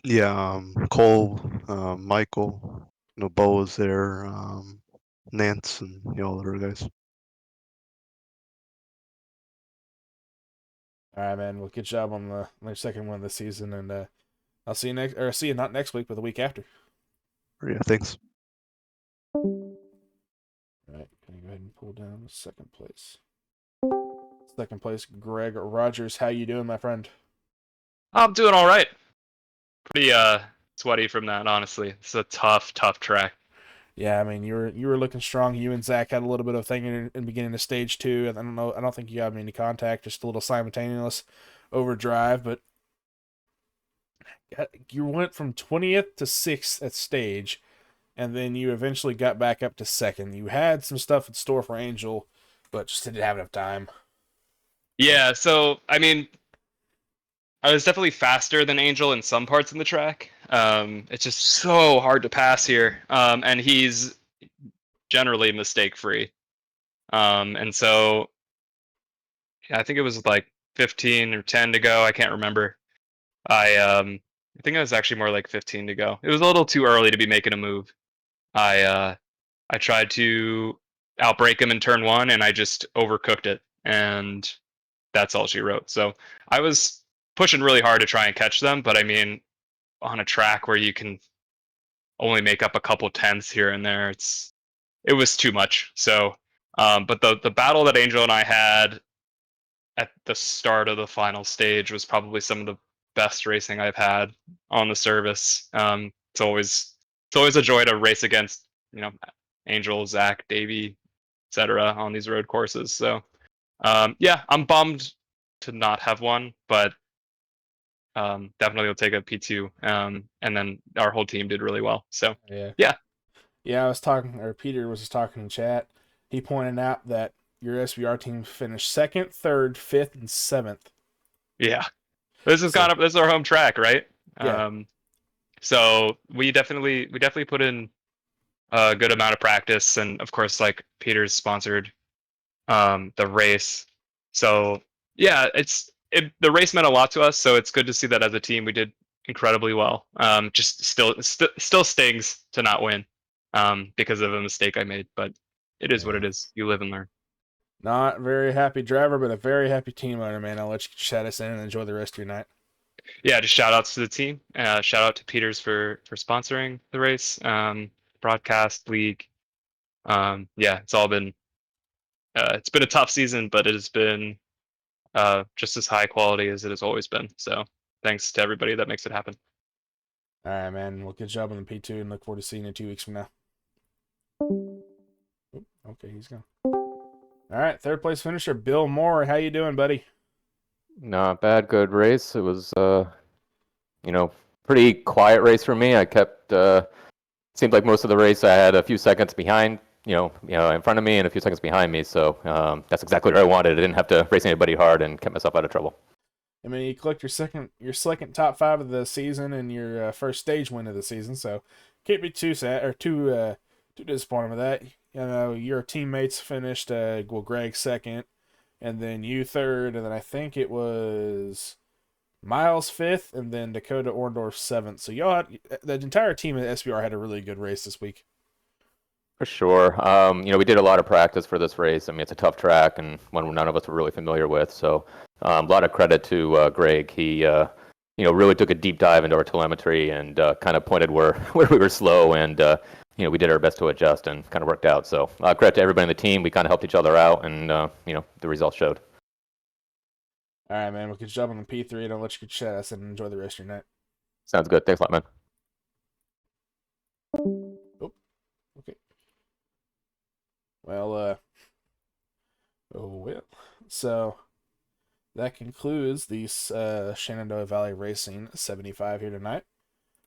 Yeah. Cole, Michael, Bo was there, Nance, and all the other guys.
All right, man. Well, good job on the second one this season, and I'll see you see you not next week, but the week after.
Yeah. Thanks.
All right, can you go ahead and pull down the second place? Second place, Greg Rogers. How you doing, my friend?
I'm doing all right. Pretty sweaty from that, honestly. It's a tough track.
Yeah, I mean you were looking strong. You and Zach had a little bit of thing in the beginning of stage 2. I don't know. I don't think you got any contact. Just a little simultaneous overdrive, but you went from 20th to 6th at stage, and then you eventually got back up to 2nd. You had some stuff in store for Angel, but just didn't have enough time.
Yeah, so I mean, I was definitely faster than Angel in some parts of the track. It's just so hard to pass here, and he's generally mistake free. And so I think it was like 15 or 10 to go. I can't remember. I think it was actually more like 15 to go. It was a little too early to be making a move. I tried to outbrake him in turn 1, and I just overcooked it, and that's all she wrote. So I was pushing really hard to try and catch them, but I mean, on a track where you can only make up a couple tenths here and there, it was too much. So, but the battle that Angel and I had at the start of the final stage was probably some of the best racing I've had on the service. It's always a joy to race against, Angel, Zach, Davey, etc. on these road courses. So yeah, I'm bummed to not have one, but definitely will take a P2. And then our whole team did really well. So yeah.
I was talking, or Peter was just talking in chat. He pointed out that your SVR team finished 2nd, 3rd, 5th, and 7th.
Yeah, this is this is our home track, right?
Yeah.
So we definitely put in a good amount of practice, and of course, like Peter's sponsored the race. So yeah, the race meant a lot to us. So it's good to see that as a team we did incredibly well. Just still stings to not win because of a mistake I made, but it is what it is. You live and learn.
Not very happy driver, but a very happy team owner, man. I'll let you chat us in and enjoy the rest of your night.
Yeah, just shout outs to the team. Shout out to Peters for sponsoring the race, broadcast league. Yeah, it's all been it's been a tough season, but it has been just as high quality as it has always been. So thanks to everybody that makes it happen.
All right, man. Well, good job on the P2, and look forward to seeing you 2 weeks from now. Okay, he's gone. All right, 3rd place finisher, Bill Moore. How you doing, buddy?
Not bad, good race. It was, pretty quiet race for me. I kept, seemed like most of the race I had a few seconds behind in front of me and a few seconds behind me. So that's exactly what I wanted. I didn't have to race anybody hard and kept myself out of trouble.
I mean, you collect your second top 5 of the season and your first stage win of the season, so can't be too sad or too disappointed with that. Your teammates finished Greg second, and then you third, and then I think it was Miles fifth, and then Dakota Orndorff seventh. So the entire team at SBR had a really good race this week.
For sure. We did a lot of practice for this race. I mean, it's a tough track and one none of us were really familiar with. So a lot of credit to Greg. He, really took a deep dive into our telemetry and kind of pointed where we were slow. And, we did our best to adjust and kind of worked out. So credit to everybody in the team. We kind of helped each other out and, the results showed.
All right, man. We can jump on the P3 and I'll let you get chat and enjoy the rest of your night.
Sounds good. Thanks a lot, man.
Okay. Well, so that concludes the Shenandoah Valley Racing 75 here tonight.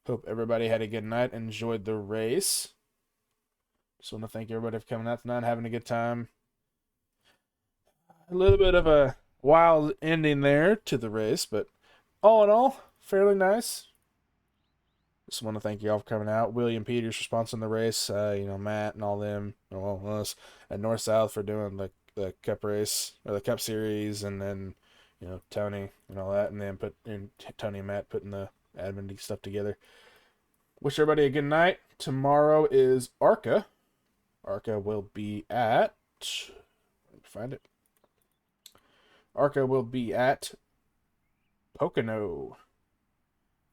Hope everybody had a good night, enjoyed the race. Just want to thank everybody for coming out tonight, having a good time. A little bit of a wild ending there to the race, but all in all, fairly nice. Just want to thank you all for coming out. William Peters for sponsoring the race. Matt and all them. Us at North South for doing the Cup race or the Cup series, and then Tony and all that, and then Tony and Matt putting the admin stuff together. Wish everybody a good night. Tomorrow is ARCA. ARCA will be at. Let me find it. ARCA will be at Pocono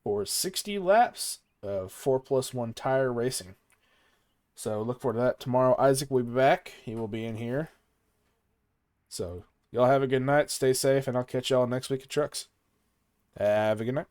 for 60 laps of 4+1 tire racing. So look forward to that. Tomorrow, Isaac will be back. He will be in here. So y'all have a good night. Stay safe, and I'll catch y'all next week at Trucks. Have a good night.